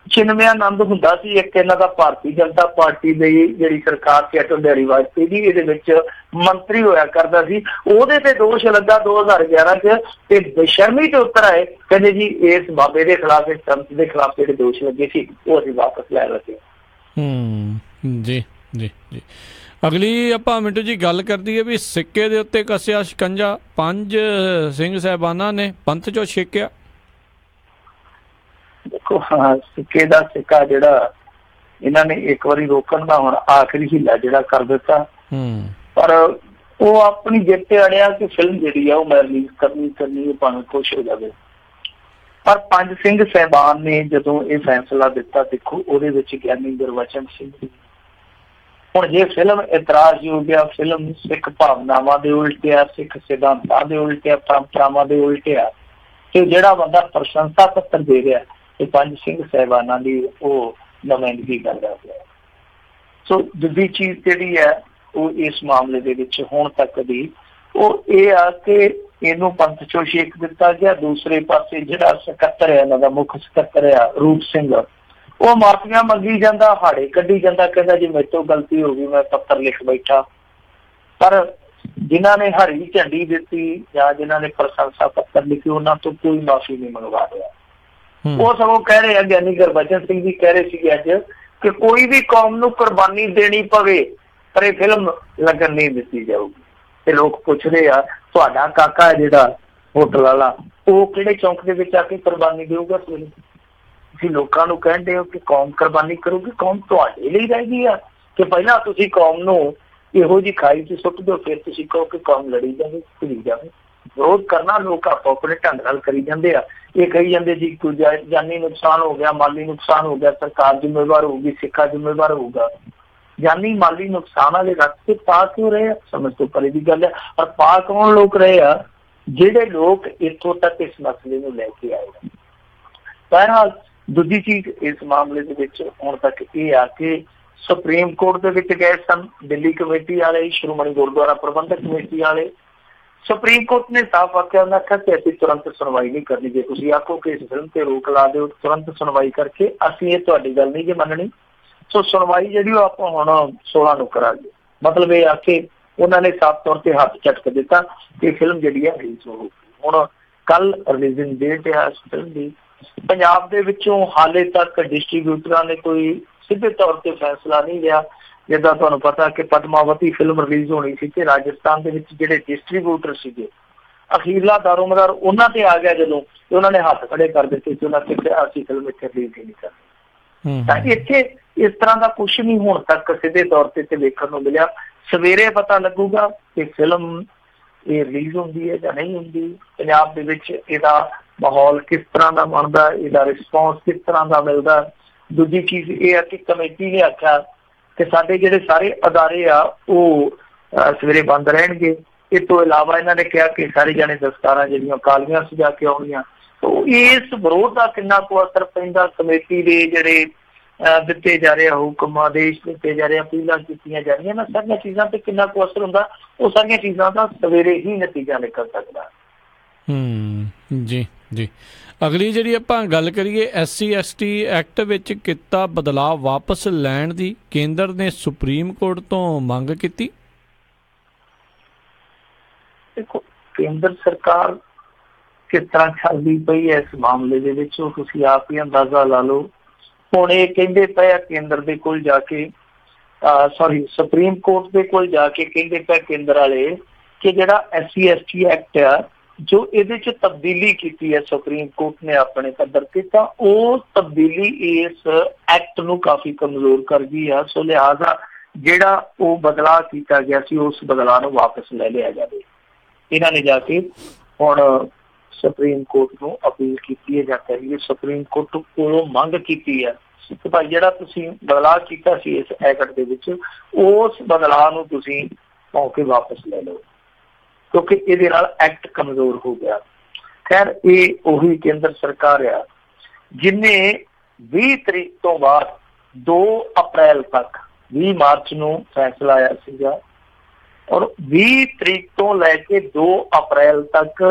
ਚਿਨਮਿਆਨੰਦ ਹੁੰਦਾ ਸੀ ਇੱਕ ਇਹਨਾਂ ਦਾ ਭਾਰਤੀ ਜਨਤਾ ਪਾਰਟੀ ਦੀ ਜਿਹੜੀ ਸਰਕਾਰ ਸੀ ਅਟਲ ਬਿਹਾਰੀ ਵਾਜਪੇਈ ਦੀ, ਇਹਦੇ ਵਿੱਚ ਮੰਤਰੀ ਹੋਇਆ ਕਰਦਾ ਸੀ, ਉਹਦੇ ਤੇ ਦੋਸ਼ ਲੱਗਾ 2011 ਚ, ਤੇ ਬੇਸ਼ਰਮੀ ਤੇ ਉੱਤਰ ਆਏ ਕਹਿੰਦੇ ਜੀ ਇਸ ਬਾਬੇ ਦੇ ਖਿਲਾਫ, ਇਸ ਸੰਤ ਦੇ ਖਿਲਾਫ ਜਿਹੜੇ ਦੋਸ਼ ਲੱਗੇ ਸੀ ਉਹ ਅਸੀਂ ਵਾਪਸ ਲੈ ਲਏ। ਜੀ ਜੀ ਜੀ। ਅਗਲੀ ਆਪਾਂ ਮਿੰਟੂ ਜੀ ਗੱਲ ਕਰਦੀ ਹੈ ਵੀ ਸਿੱਕੇ ਦੇ ਉੱਤੇ ਕੱਸਿਆ ਸ਼ਿਕੰਜਾ, 5 ਸਿੰਘ ਸਾਹਿਬਾਨਾਂ ਨੇ ਪੰਥ ਚੋਂ ਛੇਕਿਆ। ਦੇਖੋ ਹਾਂ, ਸਿੱਕੇ ਦਾ ਸਿੱਕਾ ਜਿਹੜਾ ਇਹਨਾਂ ਨੇ ਇੱਕ ਵਾਰੀ ਰੋਕਣ ਦਾ ਹੁਣ ਆਖਰੀ ਹੀਲਾ ਜਿਹੜਾ ਕਰ ਦਿੱਤਾ, ਪਰ ਉਹ ਆਪਣੀ ਜਿੱਤ ਤੇ ਅੜਿਆ ਕਿ ਫਿਲਮ ਜਿਹੜੀ ਆ ਉਹ ਮੈਂ ਰਿਲੀਜ਼ ਕਰਨੀ ਭਾਵੇਂ ਕੁਛ ਹੋ ਜਾਵੇ। ਪਰ 5 ਸਿੰਘ ਸਾਹਿਬਾਨ ਨੇ ਜਦੋਂ ਇਹ ਫੈਸਲਾ ਦਿੱਤਾ, ਦੇਖੋ ਉਹਦੇ ਵਿੱਚ ਗਿਆਨੀ ਗੁਰਬਚਨ ਸਿੰਘ, ਹੁਣ ਜੇ ਫਿਲਮ ਇਤਰਾਜ਼ਯੋਗ ਆ, ਫਿਲਮ ਸਿੱਖ ਭਾਵਨਾਵਾਂ ਦੇ ਉਲਟ ਆ, ਸਿੱਖ ਸਿਧਾਂਤਾਂ ਦੇ ਉਲਟ ਆ, ਪਰੰਪਰਾਵਾਂ ਦੇ ਉਲਟ ਆ, ਤੇ ਜਿਹੜਾ ਬੰਦਾ ਪ੍ਰਸ਼ੰਸਾ ਪੱਤਰ ਦੇ ਰਿਹਾ ਇਹ 5 ਸਿੰਘ ਸਾਹਿਬਾਨਾਂ ਦੀ ਉਹ ਨੁਮਾਇੰਦਗੀ ਕਰਦਾ ਪਿਆ। ਸੋ ਦੂਜੀ ਚੀਜ਼ ਜਿਹੜੀ ਹੈ ਉਹ ਇਸ ਮਾਮਲੇ ਦੇ ਵਿੱਚ ਹੁਣ ਤੱਕ ਦੀ ਉਹ ਇਹ ਆ ਕਿ ਇਹਨੂੰ ਪੰਥ ਚੋਂ ਛੇਕ ਦਿੱਤਾ ਗਿਆ। ਦੂਸਰੇ ਪਾਸੇ ਜਿਹੜਾ ਸਕੱਤਰ ਹੈ ਇਹਨਾਂ ਦਾ, ਮੁੱਖ ਸਕੱਤਰ ਆ ਰੂਪ ਸਿੰਘ, ਉਹ ਮਾਫੀਆਂ ਮੰਗੀ ਜਾਂਦਾ, ਹਾੜੇ ਕੱਢੀ ਜਾਂਦਾ, ਕਹਿੰਦਾ ਜੀ ਮੇਰੇ ਤੋਂ ਗਲਤੀ ਹੋ ਗਈ, ਮੈਂ ਪੱਤਰ ਲਿਖ ਬੈਠਾ, ਪਰ ਜਿਨ੍ਹਾਂ ਨੇ ਹਰੀ ਝੰਡੀ ਦਿੱਤੀ ਜਾਂ ਜਿਨ੍ਹਾਂ ਨੇ ਪ੍ਰਸ਼ੰਸਾ ਪੱਤਰ ਲਿਖੇ ਉਹਨਾਂ ਤੋਂ ਕੋਈ ਮਾਫੀ ਨਹੀਂ ਮੰਗਵਾ ਰਿਹਾ। ਉਹ ਸਗੋਂ ਕਹਿ ਰਹੇ ਆ, ਗਿਆਨੀ ਗੁਰਬਚਨ ਸਿੰਘ ਜੀ ਕਹਿ ਰਹੇ ਸੀਗੇ ਅੱਜ ਕਿ ਕੋਈ ਵੀ ਕੌਮ ਨੂੰ ਕੁਰਬਾਨੀ ਦੇਣੀ ਪਵੇ ਪਰ ਇਹ ਫਿਲਮ ਲੱਗਣ ਨਹੀਂ ਦਿੱਤੀ ਜਾਊਗੀ। ਤੇ ਲੋਕ ਪੁੱਛਦੇ ਆ ਤੁਹਾਡਾ ਕਾਕਾ ਜਿਹੜਾ ਹੋਟਲ ਵਾਲਾ ਉਹ ਕਿਹੜੇ ਚੌਂਕ ਦੇ ਵਿੱਚ ਆ ਕੇ ਕੁਰਬਾਨੀ ਦੇਊਗਾ? ਤੁਸੀਂ ਲੋਕਾਂ ਨੂੰ ਕਹਿੰਦੇ ਹੋ ਕਿ ਕੌਮ ਕੁਰਬਾਨੀ ਕਰੂਗੀ, ਕੌਮ ਤੁਹਾਡੇ ਲਈ ਰਹਿ ਆ ਕਿ ਪਹਿਲਾਂ ਤੁਸੀਂ ਕੌਮ ਨੂੰ ਇਹੋ ਜਿਹੀ ਖਾਈ ਚ ਸੁੱਟ ਦਿਓ, ਫਿਰ ਤੁਸੀਂ ਕਹੋ ਕਿ ਕੌਮ ਲੜੀ ਜਾਵੇ ਭੁੱਲੀ ਜਾਵੇ। ਵਿਰੋਧ ਕਰਨਾ ਲੋਕ ਆਪੋ ਆਪਣੇ ਢੰਗ ਨਾਲ ਕਰੀ ਜਾਂਦੇ ਆ। ਇਹ ਕਹੀ ਜਾਂਦੇ ਜੀ ਕੋਈ ਜਾਨੀ ਨੁਕਸਾਨ ਹੋ ਗਿਆ, ਮਾਲੀ ਨੁਕਸਾਨ ਹੋ ਗਿਆ, ਸਰਕਾਰ ਜ਼ਿੰਮੇਵਾਰ ਹੋਊਗੀ, ਸਿੱਖਾ ਜ਼ਿੰਮੇਵਾਰ ਹੋਊਗਾ। ਜਾਨੀ ਮਾਲੀ ਨੁਕਸਾਨ ਵਾਲੇ ਰਸਤੇ ਪਾ ਕਿਉਂ ਰਹੇ ਆ? ਸਮਝ ਤੋਂ ਪਰੇ ਦੀ ਗੱਲ ਹੈ। ਔਰ ਪਾ ਕੌਣ ਲੋਕ ਰਹੇ ਆ? ਜਿਹੜੇ ਲੋਕ ਇੱਥੋਂ ਤੱਕ ਇਸ ਮਸਲੇ ਨੂੰ ਲੈ ਕੇ ਆਏ। ਬਹਰਹਾਲ ਦੂਜੀ ਚੀਜ਼ ਇਸ ਮਾਮਲੇ ਦੇ ਵਿੱਚ ਹੁਣ ਤੱਕ ਇਹ ਆ ਕਿ ਸੁਪਰੀਮ ਕੋਰਟ ਦੇ ਵਿੱਚ ਗਏ ਸਨ ਦਿੱਲੀ ਕਮੇਟੀ ਵਾਲੇ, ਸ਼੍ਰੋਮਣੀ ਗੁਰਦੁਆਰਾ ਪ੍ਰਬੰਧਕ ਕਮੇਟੀ ਵਾਲੇ। ਸੁਪਰੀਮ ਕੋਰਟ ਨੇ ਸਾਫ਼ ਆਖਿਆ, ਉਹਨਾਂ ਆਖਿਆ ਕਿ ਅਸੀਂ ਤੁਰੰਤ ਸੁਣਵਾਈ ਨਹੀਂ ਕਰਨੀ। ਜੇ ਤੁਸੀਂ ਆਖੋ ਕਿ ਇਸ ਫਿਲਮ ਤੇ ਰੋਕ ਲਾ ਦਿਓ ਤੁਰੰਤ ਸੁਣਵਾਈ ਕਰਕੇ, ਅਸੀਂ ਇਹ ਤੁਹਾਡੀ ਗੱਲ ਨਹੀਂ ਜੇ ਮੰਨਣੀ। ਸੋ ਸੁਣਵਾਈ ਜਿਹੜੀ ਉਹ ਆਪਾਂ ਹੁਣ 16 ਨੂੰ ਕਰਾਂਗੇ। ਮਤਲਬ ਇਹ ਆ ਕਿ ਉਹਨਾਂ ਨੇ ਸਾਫ਼ ਤੌਰ ਤੇ ਹੱਥ ਝਟਕ ਦਿੱਤਾ ਕਿ ਫਿਲਮ ਜਿਹੜੀ ਆ ਰਿਲੀਜ਼ ਹੋਊਗੀ। ਹੁਣ ਕੱਲ ਰਿਲੀਜ਼ਿੰਗ ਡੇਟ ਆ ਇਸ ਫਿਲਮ ਦੀ। ਪੰਜਾਬ ਦੇ ਵਿੱਚੋਂ ਹਾਲੇ ਤੱਕ ਡਿਸਟਰੀਬਿਊਟਰਾਂ ਨੇ ਕੋਈ ਸਿੱਧੇ ਤੌਰ ਤੇ ਫੈਸਲਾ ਨਹੀਂ ਲਿਆ। ਜਿੱਦਾਂ ਤੁਹਾਨੂੰ ਪਤਾ ਕਿ ਪਦਮਾਵਤੀ ਫਿਲਮ ਰਿਲੀਜ਼ ਹੋਣੀ ਸੀ ਤੇ ਰਾਜਸਥਾਨ ਦੇ ਵਿੱਚ ਜਿਹੜੇ ਡਿਸਟਰੀਬਿਊਟਰ ਸੀਗੇ ਅਖੀਰਲਾ ਦਾਰੋਮਦਾਰ ਉਹਨਾਂ ਤੇ ਆ ਗਿਆ ਜਦੋਂ, ਤੇ ਉਹਨਾਂ ਨੇ ਹੱਥ ਖੜੇ ਕਰ ਦਿੱਤੇ ਕਿ ਉਹਨਾਂ ਤੇ ਅਸੀਂ ਫਿਲਮ ਇੱਥੇ ਰਿਲੀਜ਼ ਨਹੀਂ ਕਰਨੀ। ਤਾਂ ਇੱਥੇ ਇਸ ਤਰ੍ਹਾਂ ਦਾ ਕੁਛ ਨਹੀਂ ਹੁਣ ਤੱਕ ਸਿੱਧੇ ਤੌਰ ਤੇ ਵੇਖਣ ਨੂੰ ਮਿਲਿਆ। ਸਵੇਰੇ ਪਤਾ ਲੱਗੂਗਾ ਕਿ ਫਿਲਮ ਇਹ ਰਿਲੀਜ਼ ਹੁੰਦੀ ਹੈ ਜਾਂ ਨਹੀਂ ਹੁੰਦੀ, ਪੰਜਾਬ ਦੇ ਵਿੱਚ ਇਹਦਾ ਮਾਹੌਲ ਕਿਸ ਤਰ੍ਹਾਂ ਦਾ ਬਣਦਾ, ਇਹਦਾ ਰਿਸਪੌਂਸ ਕਿਸ ਤਰ੍ਹਾਂ ਦਾ ਮਿਲਦਾ। ਦੂਜੀ ਚੀਜ਼ ਇਹ ਆ ਕਿ ਕਮੇਟੀ ਨੇ ਆਖਿਆ ਕਿ ਸਾਡੇ ਜਿਹੜੇ ਸਾਰੇ ਅਦਾਰੇ ਆ ਉਹ ਸਵੇਰੇ ਬੰਦ ਰਹਿਣਗੇ। ਇਸ ਤੋਂ ਇਲਾਵਾ ਇਹਨਾਂ ਨੇ ਕਿਹਾ ਕਿ ਸਾਰੇ ਜਾਣੇ ਦਸਤਾਰਾਂ ਜਿਹੜੀਆਂ ਕਾਲੀਆਂ ਸਜਾ ਕੇ ਆਉਣੀਆਂ। ਇਸ ਵਿਰੋਧ ਦਾ ਕਿੰਨਾ ਕੁ ਅਸਰ ਪੈਂਦਾ, ਕਮੇਟੀ ਦੇ ਜਿਹੜੇ ਦਿੱਤੇ ਜਾ ਰਹੇ ਹੁਕਮ ਆਦੇਸ਼ ਦਿੱਤੇ ਜਾ ਰਹੇ, ਅਪੀਲਾਂ ਕੀਤੀਆਂ ਜਾ ਰਹੀਆਂ ਨਾ, ਸਾਰੀਆਂ ਚੀਜ਼ਾਂ ਤੇ ਕਿੰਨਾ ਕੁ ਅਸਰ ਹੁੰਦਾ, ਉਹ ਸਾਰੀਆਂ ਚੀਜ਼ਾਂ ਦਾ ਸਵੇਰੇ ਹੀ ਨਤੀਜਾ ਨਿਕਲ ਸਕਦਾ। ਜੀ ਜੀ। ਅਗਲੀ ਜਿਹੜੀ ਆਪਾਂ ਗੱਲ ਕਰੀਏ SC/ST ਐਕਟ ਵਿੱਚ ਕੀਤਾ ਬਦਲਾਅ ਵਾਪਸ ਲੈਣ ਦੀ ਕੇਂਦਰ ਨੇ ਸੁਪਰੀਮ ਕੋਰਟ ਤੋਂ ਮੰਗ ਕੀਤੀ। ਦੇਖੋ ਕੇਂਦਰ ਸਰਕਾਰ ਕਿਸ ਤਰ੍ਹਾਂ ਚੱਲਦੀ ਪਈ ਹੈ ਇਸ ਮਾਮਲੇ ਦੇ ਵਿੱਚ ਉਹ ਤੁਸੀਂ ਆਪ ਹੀ ਅੰਦਾਜ਼ਾ ਲਾ ਲਓ। ਹੁਣ ਇਹ ਕਹਿੰਦੇ ਪਏ ਆ ਕੇਂਦਰ ਦੇ ਕੋਲ ਜਾ ਕੇ ਸੁਪਰੀਮ ਕੋਰਟ ਦੇ ਕੋਲ ਜਾ ਕੇ ਕਹਿੰਦੇ ਪਏ ਕੇਂਦਰ ਵਾਲੇ ਕਿ ਜਿਹੜਾ SC/ST ਐਕਟ ਆ ਜੋ ਇਹਦੇ ਚ ਤਬਦੀਲੀ ਕੀਤੀ ਹੈ ਸੁਪਰੀਮ ਕੋਰਟ ਨੇ ਆਪਣੇ ਪੱਧਰ ਤੇ, ਤਾਂ ਉਹ ਤਬਦੀਲੀ ਇਸ ਐਕਟ ਨੂੰ ਕਾਫੀ ਕਮਜ਼ੋਰ ਕਰ ਗਈ ਆ। ਸੋ ਲਿਹਾਜ਼ਾ ਜਿਹੜਾ ਉਹ ਬਦਲਾਅ ਕੀਤਾ ਗਿਆ ਸੀ ਉਸ ਬਦਲਾਅ ਨੂੰ ਵਾਪਸ ਲੈ ਲਿਆ ਜਾਵੇ। ਇਹਨਾਂ ਨੇ ਜਾ ਕੇ ਹੁਣ ਸੁਪਰੀਮ ਕੋਰਟ ਨੂੰ ਅਪੀਲ ਕੀਤੀ ਹੈ ਜਾਂ ਕਹੀਏ ਸੁਪਰੀਮ ਕੋਰਟ ਕੋਲੋਂ ਮੰਗ ਕੀਤੀ ਹੈ ਕਿ ਭਾਈ ਜਿਹੜਾ ਤੁਸੀਂ ਬਦਲਾਅ ਕੀਤਾ ਸੀ ਇਸ ਐਕਟ ਦੇ ਵਿੱਚ ਉਸ ਬਦਲਾਅ ਨੂੰ ਤੁਸੀਂ ਮੌਕੇ ਵਾਪਸ ਲੈ ਲਓ ਕਿਉਂਕਿ ਇਹਦੇ ਨਾਲ ਐਕਟ ਕਮਜ਼ੋਰ ਹੋ ਗਿਆ। ਖੈਰ ਇਹ ਉਹੀ ਕੇਂਦਰ ਸਰਕਾਰ ਆ ਜਿਹਨੇ 20 ਤਰੀਕ ਤੋਂ ਬਾਅਦ 2 ਅਪ੍ਰੈਲ ਤੱਕ 20 ਮਾਰਚ ਨੂੰ ਫੈਸਲਾ ਆਇਆ ਸੀਗਾ ਔਰ 20 ਤਰੀਕ ਤੋਂ ਲੈ ਕੇ 2 ਅਪ੍ਰੈਲ ਤੱਕ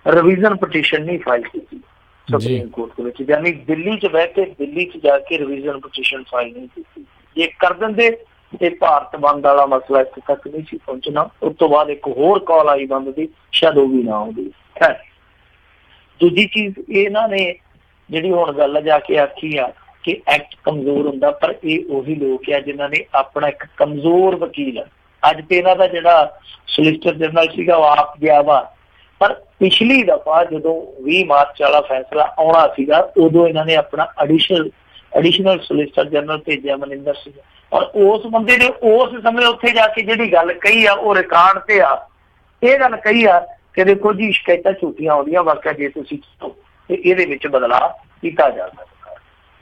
ਰਿਵੀਜ਼ਨ ਪਟੀਸ਼ਨ ਨਹੀਂ ਫਾਈਲ ਕੀਤੀ ਸੁਪਰੀਮ ਕੋਰਟ ਦੇ ਵਿੱਚ, ਯਾਨੀ ਦਿੱਲੀ 'ਚ ਬਹਿ ਕੇ ਦਿੱਲੀ 'ਚ ਜਾ ਕੇ ਰਿਵੀਜ਼ਨ ਪਟੀਸ਼ਨ ਫਾਈਲ ਨਹੀਂ ਕੀਤੀ। ਜੇ ਕਰ ਦਿੰਦੇ ਤੇ ਭਾਰਤ ਬੰਦ ਵਾਲਾ ਮਸਲਾ ਇੱਥੇ ਤੱਕ ਨਹੀਂ ਸੀ ਪਹੁੰਚਣਾ। ਉਸ ਤੋਂ ਬਾਅਦ ਇੱਕ ਹੋਰ ਕਾਲ ਆਈ ਬੰਦ ਦੀ, ਸ਼ਾਇਦ ਉਹ ਵੀ ਨਾ ਆਉਂਦੀ। ਖੈਰ ਦੂਜੀ ਚੀਜ਼ ਇਹਨਾਂ ਨੇ ਜਿਹੜੀ ਹੁਣ ਗੱਲ ਜਾ ਕੇ ਆਖੀ ਆ ਕਿ ਐਕਟ ਕਮਜ਼ੋਰ ਹੁੰਦਾ, ਪਰ ਇਹ ਉਹੀ ਲੋਕ ਆ ਜਿਨ੍ਹਾਂ ਨੇ ਆਪਣਾ ਇੱਕ ਕਮਜ਼ੋਰ ਵਕੀਲ ਅੱਜ ਤੇ ਇਹਨਾਂ ਦਾ ਜਿਹੜਾ ਸੋਲਿਸਿਟਰ ਜਨਰਲ ਸੀਗਾ ਉਹ ਆਪ ਗਿਆ ਵਾ, ਪਰ ਪਿਛਲੀ ਦਫਾ ਜਦੋਂ 20 ਮਾਰਚ ਵਾਲਾ ਫੈਸਲਾ ਆਉਣਾ ਸੀਗਾ ਉਦੋਂ ਇਹਨਾਂ ਨੇ ਆਪਣਾ ਐਡੀਸ਼ਨਲ ਸੋਲਿਸਿਟਰ ਜਨਰਲ ਭੇਜਿਆ ਮਨਿੰਦਰ ਸਿੰਘ, ਔਰ ਉਸ ਬੰਦੇ ਨੇ ਉਸ ਸਮੇਂ ਉੱਥੇ ਜਾ ਕੇ ਜਿਹੜੀ ਗੱਲ ਕਹੀ ਆ ਉਹ ਰਿਕਾਰਡ ਤੇ ਆ। ਇਹ ਗੱਲ ਕਹੀ ਆ ਕਿ ਦੇਖੋ ਜੀ ਸ਼ਿਕਾਇਤਾਂ ਝੂਠੀਆਂ ਆਉਂਦੀਆਂ, ਵਾਕਿਆ ਜੇ ਤੁਸੀਂ ਤੇ ਇਹਦੇ ਵਿੱਚ ਬਦਲਾਅ ਕੀਤਾ ਜਾ ਸਕਦਾ।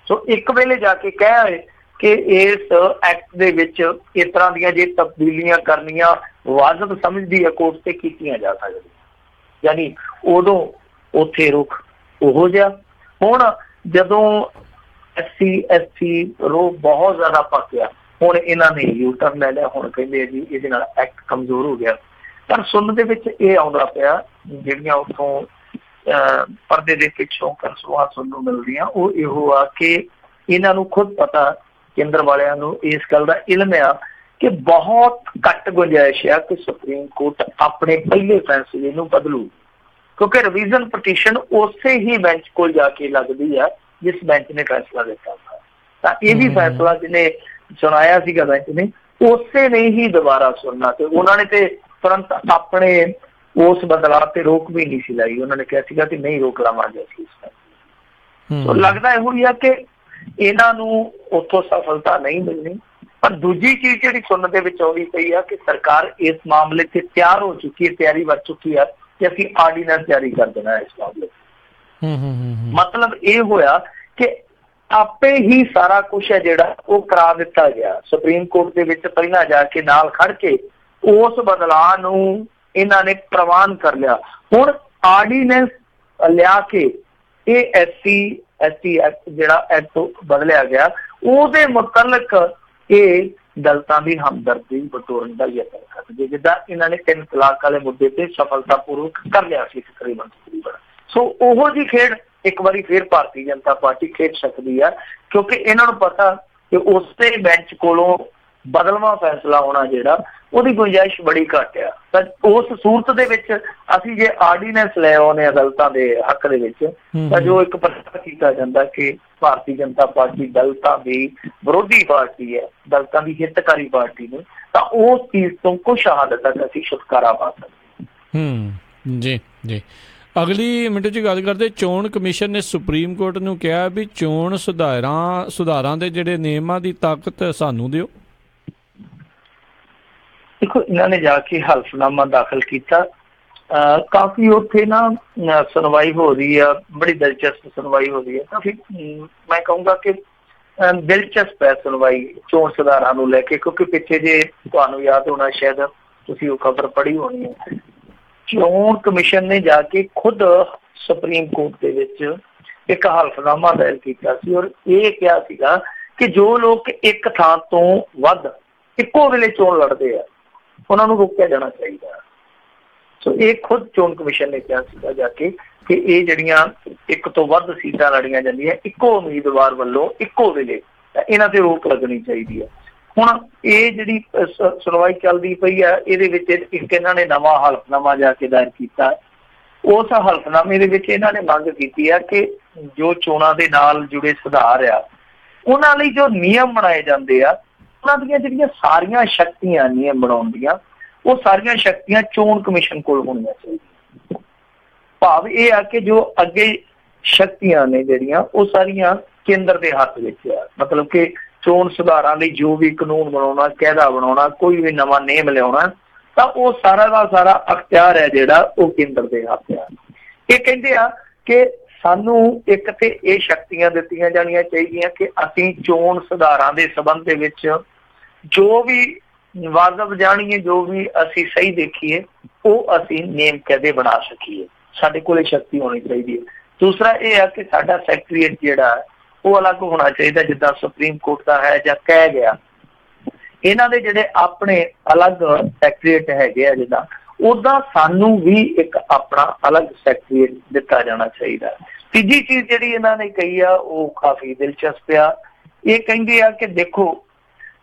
ਸੋ ਇੱਕ ਵੇਲੇ ਜਾ ਕੇ ਕਹਿ ਕਿ ਇਸ ਐਕਟ ਦੇ ਵਿੱਚ ਇਸ ਤਰ੍ਹਾਂ ਦੀਆਂ ਜੇ ਤਬਦੀਲੀਆਂ ਕਰਨੀਆਂ ਵਾਜਬ ਸਮਝਦੀ ਹੈ ਕੋਰਟ ਤੇ ਕੀਤੀਆਂ ਜਾ ਸਕਦੀਆਂ, ਯਾਨੀ ਉਦੋਂ ਉੱਥੇ ਰੁਖ ਉਹੋ ਜਿਹਾ। ਹੁਣ ਜਦੋਂ SC/ST ਰੋਹ ਬਹੁਤ ਜ਼ਿਆਦਾ ਪੱਕਿਆ, ਹੁਣ ਇਹਨਾਂ ਨੇ ਯੂ ਟਰਨ ਲੈ ਲਿਆ। ਹੁਣ ਕਹਿੰਦੇ ਜੀ ਇਹਦੇ ਨਾਲ ਐਕਟ ਕਮਜ਼ੋਰ ਹੋ ਗਿਆ। ਪਰ ਸੁਣਨ ਦੇ ਵਿੱਚ ਇਹ ਆਉਂਦਾ ਪਿਆ ਜਿਹੜੀਆਂ ਉੱਥੋਂ ਪਰਦੇ ਦੇ ਪਿੱਛੋਂ ਕਸੂਆਂ ਸੁਣਨ ਨੂੰ ਮਿਲਦੀਆਂ ਉਹ ਇਹੋ ਆ ਕਿ ਇਹਨਾਂ ਨੂੰ ਖੁਦ ਪਤਾ, ਕੇਂਦਰ ਵਾਲਿਆਂ ਨੂੰ ਇਸ ਗੱਲ ਦਾ ਇਲਮ ਆ ਕਿ ਬਹੁਤ ਘੱਟ ਗੁੰਜਾਇਸ਼ ਆ ਕਿ ਸੁਪਰੀਮ ਕੋਰਟ ਆਪਣੇ ਪਹਿਲੇ ਫੈਸਲੇ ਨੂੰ ਬਦਲੂ, ਕਿਉਂਕਿ ਰਿਵੀਜ਼ਨ ਪਟੀਸ਼ਨ ਉਸੇ ਹੀ ਬੈਂਚ ਕੋਲ ਜਾ ਕੇ ਲੱਗਦੀ ਆ ਜਿਸ ਬੈਂਚ ਨੇ ਫੈਸਲਾ ਦਿੱਤਾ ਸੀ। ਤਾਂ ਇਹ ਵੀ ਫੈਸਲਾ ਜਿਹਨੇ ਸੁਣਾਇਆ ਸੀਗਾ ਬੈਂਚ ਨੇ, ਉਸੇ ਨੇ ਹੀ ਦੁਬਾਰਾ ਸੁਣਨਾ, ਤੇ ਉਹਨਾਂ ਨੇ ਤੇ ਤੁਰੰਤ ਆਪਣੇ ਉਸ ਬਦਲਾਅ ਤੇ ਰੋਕ ਵੀ ਨਹੀਂ ਸੀ ਲਾਈ। ਉਹਨਾਂ ਨੇ ਕਿਹਾ ਸੀਗਾ ਕਿ ਨਹੀਂ ਰੋਕ ਲਾਵਾਂਗੇ ਅਸੀਂ ਇਸ ਫੈਸਲੇ। ਸੋ ਲੱਗਦਾ ਇਹੋ ਹੀ ਆ ਕਿ ਇਹਨਾਂ ਨੂੰ ਉੱਥੋਂ ਸਫਲਤਾ ਨਹੀਂ ਮਿਲਣੀ। ਪਰ ਦੂਜੀ ਚੀਜ਼ ਜਿਹੜੀ ਸੁਣਨ ਦੇ ਵਿੱਚ ਆਉਂਦੀ ਪਈ ਆ ਕਿ ਸਰਕਾਰ ਇਸ ਮਾਮਲੇ ਤੇ ਤਿਆਰ ਹੋ ਚੁੱਕੀ ਹੈ, ਤਿਆਰੀ ਵੱਧ ਚੁੱਕੀ ਆ ਕਿ ਅਸੀਂ ਆਰਡੀਨੈਂਸ ਜਾਰੀ ਕਰ ਦੇਣਾ ਇਸ ਮਾਮਲੇ। ਮਤਲਬ ਇਹ ਹੋਇਆ ਕਿ ਆਪੇ ਹੀ ਸਾਰਾ ਕੁਛ ਹੈ ਜਿਹੜਾ ਉਹ ਕਰਾ ਦਿੱਤਾ ਗਿਆ। ਸੁਪਰੀਮ ਕੋਰਟ ਦੇ ਵਿੱਚ ਪਹਿਲਾਂ ਜਾ ਕੇ ਨਾਲ ਖੜ ਕੇ ਉਸ ਬਦਲਾਅ ਨੂੰ ਇਹਨਾਂ ਨੇ ਪ੍ਰਵਾਨ ਕਰ ਲਿਆ। ਹੁਣ ਆਰਡੀਨੈਂਸ ਲਿਆ ਕੇ ਇਹ SC ਐਕਟ ਜਿਹੜਾ ਐਕਟ ਬਦਲਿਆ ਗਿਆ, ਉਹਦੇ ਮੁਤਲਕ ਇਹ ਦਲਿਤਾਂ ਦੀ ਹਮਦਰਦੀ ਬਟੋਰਨ ਦਾ ਯਤਨ ਕਰਦੇ, ਜਿੱਦਾਂ ਇਹਨਾਂ ਨੇ 3 ਤਲਾਕ ਵਾਲੇ ਮੁੱਦੇ ਤੇ ਸਫਲਤਾਪੂਰਵਕ ਕਰ ਲਿਆ ਸੀ ਤਕਰੀਬਨ। ਸੋ ਉਹੋ ਜਿਹੀ ਖੇਡ ਇੱਕ ਵਾਰੀ ਫੇਰ ਭਾਰਤੀ ਜਨਤਾ ਪਾਰਟੀ ਖੇਡ ਸਕਦੀ ਆ, ਕਿਉਂਕਿ ਇਹਨਾਂ ਨੂੰ ਪਤਾ ਕਿ ਉਸੇ ਬੈਂਚ ਕੋਲੋਂ ਬਦਲਵਾਂ ਫੈਸਲਾ ਹੋਣਾ ਜਿਹੜਾ ਉਹਦੀ ਗੁੰਜਾਇਸ਼ ਬੜੀ ਘੱਟ ਆ। ਤਾਂ ਉਸ ਸੂਰਤ ਦੇ ਵਿੱਚ ਅਸੀਂ ਜੇ ਆਰਡੀਨੈਂਸ ਲੈ ਆਉਂਦੇ ਹਾਂ ਦਲਿਤਾਂ ਦੇ ਹੱਕ ਦੇ ਵਿੱਚ, ਤਾਂ ਜੋ ਇੱਕ ਪ੍ਰਚਾਰ ਕੀਤਾ ਜਾਂਦਾ ਕਿ ਭਾਰਤੀ ਜਨਤਾ ਪਾਰਟੀ ਦਲਿਤਾਂ ਦੀ ਵਿਰੋਧੀ ਪਾਰਟੀ ਹੈ, ਦਲਿਤਾਂ ਦੀ ਹਿੱਤਕਾਰੀ ਪਾਰਟੀ ਨੇ, ਤਾਂ ਉਸ ਚੀਜ਼ ਤੋਂ ਕੁਛ ਹੱਦ ਤੱਕ ਅਸੀਂ ਛੁਟਕਾਰਾ ਪਾ ਸਕਦੇ। ਜੀ ਜੀ। ਅਗਲੀ ਮਿੰਟ 'ਚ ਗੱਲ ਕਰਦੇ, ਚੋਣ ਕਮਿਸ਼ਨ ਨੇ ਸੁਪਰੀਮ ਕੋਰਟ ਨੂੰ ਕਿਹਾ ਵੀ ਚੋਣ ਸੁਧਾਰਾਂ ਦੇ ਜਿਹੜੇ ਨਿਯਮਾਂ ਦੀ ਤਾਕਤ ਸਾਨੂੰ ਦਿਓ। ਦੇਖੋ, ਇਹਨਾਂ ਨੇ ਜਾ ਕੇ ਹਲਫਨਾਮਾ ਦਾਖਲ ਕੀਤਾ, ਕਾਫੀ ਉੱਥੇ ਨਾ ਸੁਣਵਾਈ ਹੋ ਰਹੀ ਆ, ਬੜੀ ਦਿਲਚਸਪ ਸੁਣਵਾਈ ਹੋ ਰਹੀ ਹੈ। ਕਾਫੀ ਮੈਂ ਕਹੂੰਗਾ ਕਿ ਦਿਲਚਸਪ ਹੈ ਸੁਣਵਾਈ ਚੋਣ ਸੁਧਾਰਾਂ ਨੂੰ ਲੈ ਕੇ, ਕਿਉਂਕਿ ਪਿੱਛੇ ਜੇ ਤੁਹਾਨੂੰ ਯਾਦ ਹੋਣਾ, ਸ਼ਾਇਦ ਤੁਸੀਂ ਉਹ ਖਬਰ ਪੜ੍ਹੀ ਹੋਣੀ ਹੈ, ਚੋਣ ਕਮਿਸ਼ਨ ਨੇ ਜਾ ਕੇ ਖੁਦ ਸੁਪਰੀਮ ਕੋਰਟ ਦੇ ਵਿੱਚ ਇੱਕ ਹਲਫਨਾਮਾ ਦਾਇਰ ਕੀਤਾ ਸੀ ਔਰ ਇਹ ਕਿਹਾ ਸੀਗਾ ਕਿ ਜੋ ਲੋਕ ਇੱਕ ਥਾਂ ਤੋਂ ਵੱਧ ਇੱਕੋ ਵੇਲੇ ਚੋਣ ਲੜਦੇ ਆ ਉਹਨਾਂ ਨੂੰ ਰੋਕਿਆ ਜਾਣਾ ਚਾਹੀਦਾ। ਸੋ ਇਹ ਖੁਦ ਚੋਣ ਕਮਿਸ਼ਨ ਨੇ ਕਿਹਾ ਸੀਗਾ ਜਾ ਕੇ ਕਿ ਇਹ ਜਿਹੜੀਆਂ ਇੱਕ ਤੋਂ ਵੱਧ ਸੀਟਾਂ ਲੜੀਆਂ ਜਾਂਦੀਆਂ ਇੱਕੋ ਉਮੀਦਵਾਰ ਵੱਲੋਂ ਇੱਕੋ ਵੇਲੇ, ਇਹਨਾਂ ਤੇ ਰੋਕ ਲੱਗਣੀ ਚਾਹੀਦੀ ਹੈ। ਹੁਣ ਇਹ ਜਿਹੜੀ ਸੁਣਵਾਈ ਚੱਲਦੀ ਪਈ ਆ, ਇਹਦੇ ਵਿੱਚ ਇੱਕ ਇਹਨਾਂ ਨੇ ਨਵਾਂ ਹਲਫਨਾਮਾ ਜਾ ਕੇ ਦਾਇਰ ਕੀਤਾ। ਉਸ ਹਲਫਨਾਮੇ ਦੇ ਵਿੱਚ ਇਹਨਾਂ ਨੇ ਮੰਗ ਕੀਤੀ ਆ ਕਿ ਜੋ ਚੋਣਾਂ ਦੇ ਨਾਲ ਜੁੜੇ ਸੁਧਾਰ ਆ, ਉਹਨਾਂ ਲਈ ਜੋ ਨਿਯਮ ਬਣਾਏ ਜਾਂਦੇ ਆ, ਉਹਨਾਂ ਦੀਆਂ ਜਿਹੜੀਆਂ ਸਾਰੀਆਂ ਸ਼ਕਤੀਆਂ ਨਿਯਮ ਬਣਾਉਣ ਦੀਆਂ, ਉਹ ਸਾਰੀਆਂ ਸ਼ਕਤੀਆਂ ਚੋਣ ਕਮਿਸ਼ਨ ਕੋਲ ਹੋਣੀਆਂ ਚਾਹੀਦੀਆਂ। ਭਾਵ ਇਹ ਆ ਕਿ ਜੋ ਅੱਗੇ ਸ਼ਕਤੀਆਂ ਨੇ ਜਿਹੜੀਆਂ ਉਹ ਸਾਰੀਆਂ ਕੇਂਦਰ ਦੇ ਹੱਥ ਵਿੱਚ ਆ। ਮਤਲਬ ਕਿ ਚੋਣ ਸੁਧਾਰਾਂ ਲਈ ਜੋ ਵੀ ਕਾਨੂੰਨ ਬਣਾਉਣਾ, ਕਾਇਦਾ ਬਣਾਉਣਾ, ਕੋਈ ਵੀ ਨਵਾਂ ਨੇਮ ਲਿਆਉਣਾ, ਤਾਂ ਉਹ ਸਾਰਾ ਦਾ ਸਾਰਾ ਅਖਤਿਆਰ ਹੈ ਜਿਹੜਾ ਉਹ ਕੇਂਦਰ ਦੇ ਹੱਥ ਆ। ਇਹ ਕਹਿੰਦੇ ਆ ਕਿ ਸਾਨੂੰ ਇੱਕ ਤੇ ਇਹ ਸ਼ਕਤੀਆਂ ਦਿੱਤੀਆਂ ਜਾਣੀਆਂ ਚਾਹੀਦੀਆਂ ਕਿ ਅਸੀਂ ਚੋਣ ਸੁਧਾਰਾਂ ਦੇ ਸੰਬੰਧ ਦੇ ਵਿੱਚ ਜੋ ਵੀ ਵਾਜਬ ਜਾਣੀਏ, ਜੋ ਵੀ ਅਸੀਂ ਸਹੀ ਦੇਖੀਏ, ਉਹ ਅਸੀਂ ਨੇਮ ਕਾਇਦੇ ਬਣਾ ਸਕੀਏ। ਸਾਡੇ ਕੋਲ ਇਹ ਸ਼ਕਤੀ ਹੋਣੀ ਚਾਹੀਦੀ ਹੈ। ਦੂਸਰਾ ਇਹ ਆ ਕਿ ਸਾਡਾ ਸੈਕਟਰੀਏਟ ਜਿਹੜਾ ਉਹ ਅਲੱਗ ਹੋਣਾ ਚਾਹੀਦਾ, ਜਿੱਦਾਂ ਸੁਪਰੀਮ ਕੋਰਟ ਦਾ ਹੈ ਜਾਂ ਕਹਿ ਗਿਆ। ਇਹਨਾਂ ਦੇ ਜਿਹੜੇ ਆਪਣੇ ਅਲੱਗ ਸੈਕਟਰੀਏਟ ਹੈਗੇ ਆ, ਜਿੱਦਾਂ ਉਦਾਂ ਸਾਨੂੰ ਵੀ ਇੱਕ ਆਪਣਾ ਅਲੱਗ ਸੈਕਟਰੀਏਟ ਦਿੱਤਾ ਜਾਣਾ ਚਾਹੀਦਾ। ਤੀਜੀ ਚੀਜ਼ ਜਿਹੜੀ ਇਹਨਾਂ ਨੇ ਕਹੀ ਆ ਉਹ ਕਾਫੀ ਦਿਲਚਸਪ ਆ। ਇਹ ਕਹਿੰਦੇ ਆ ਕਿ ਦੇਖੋ,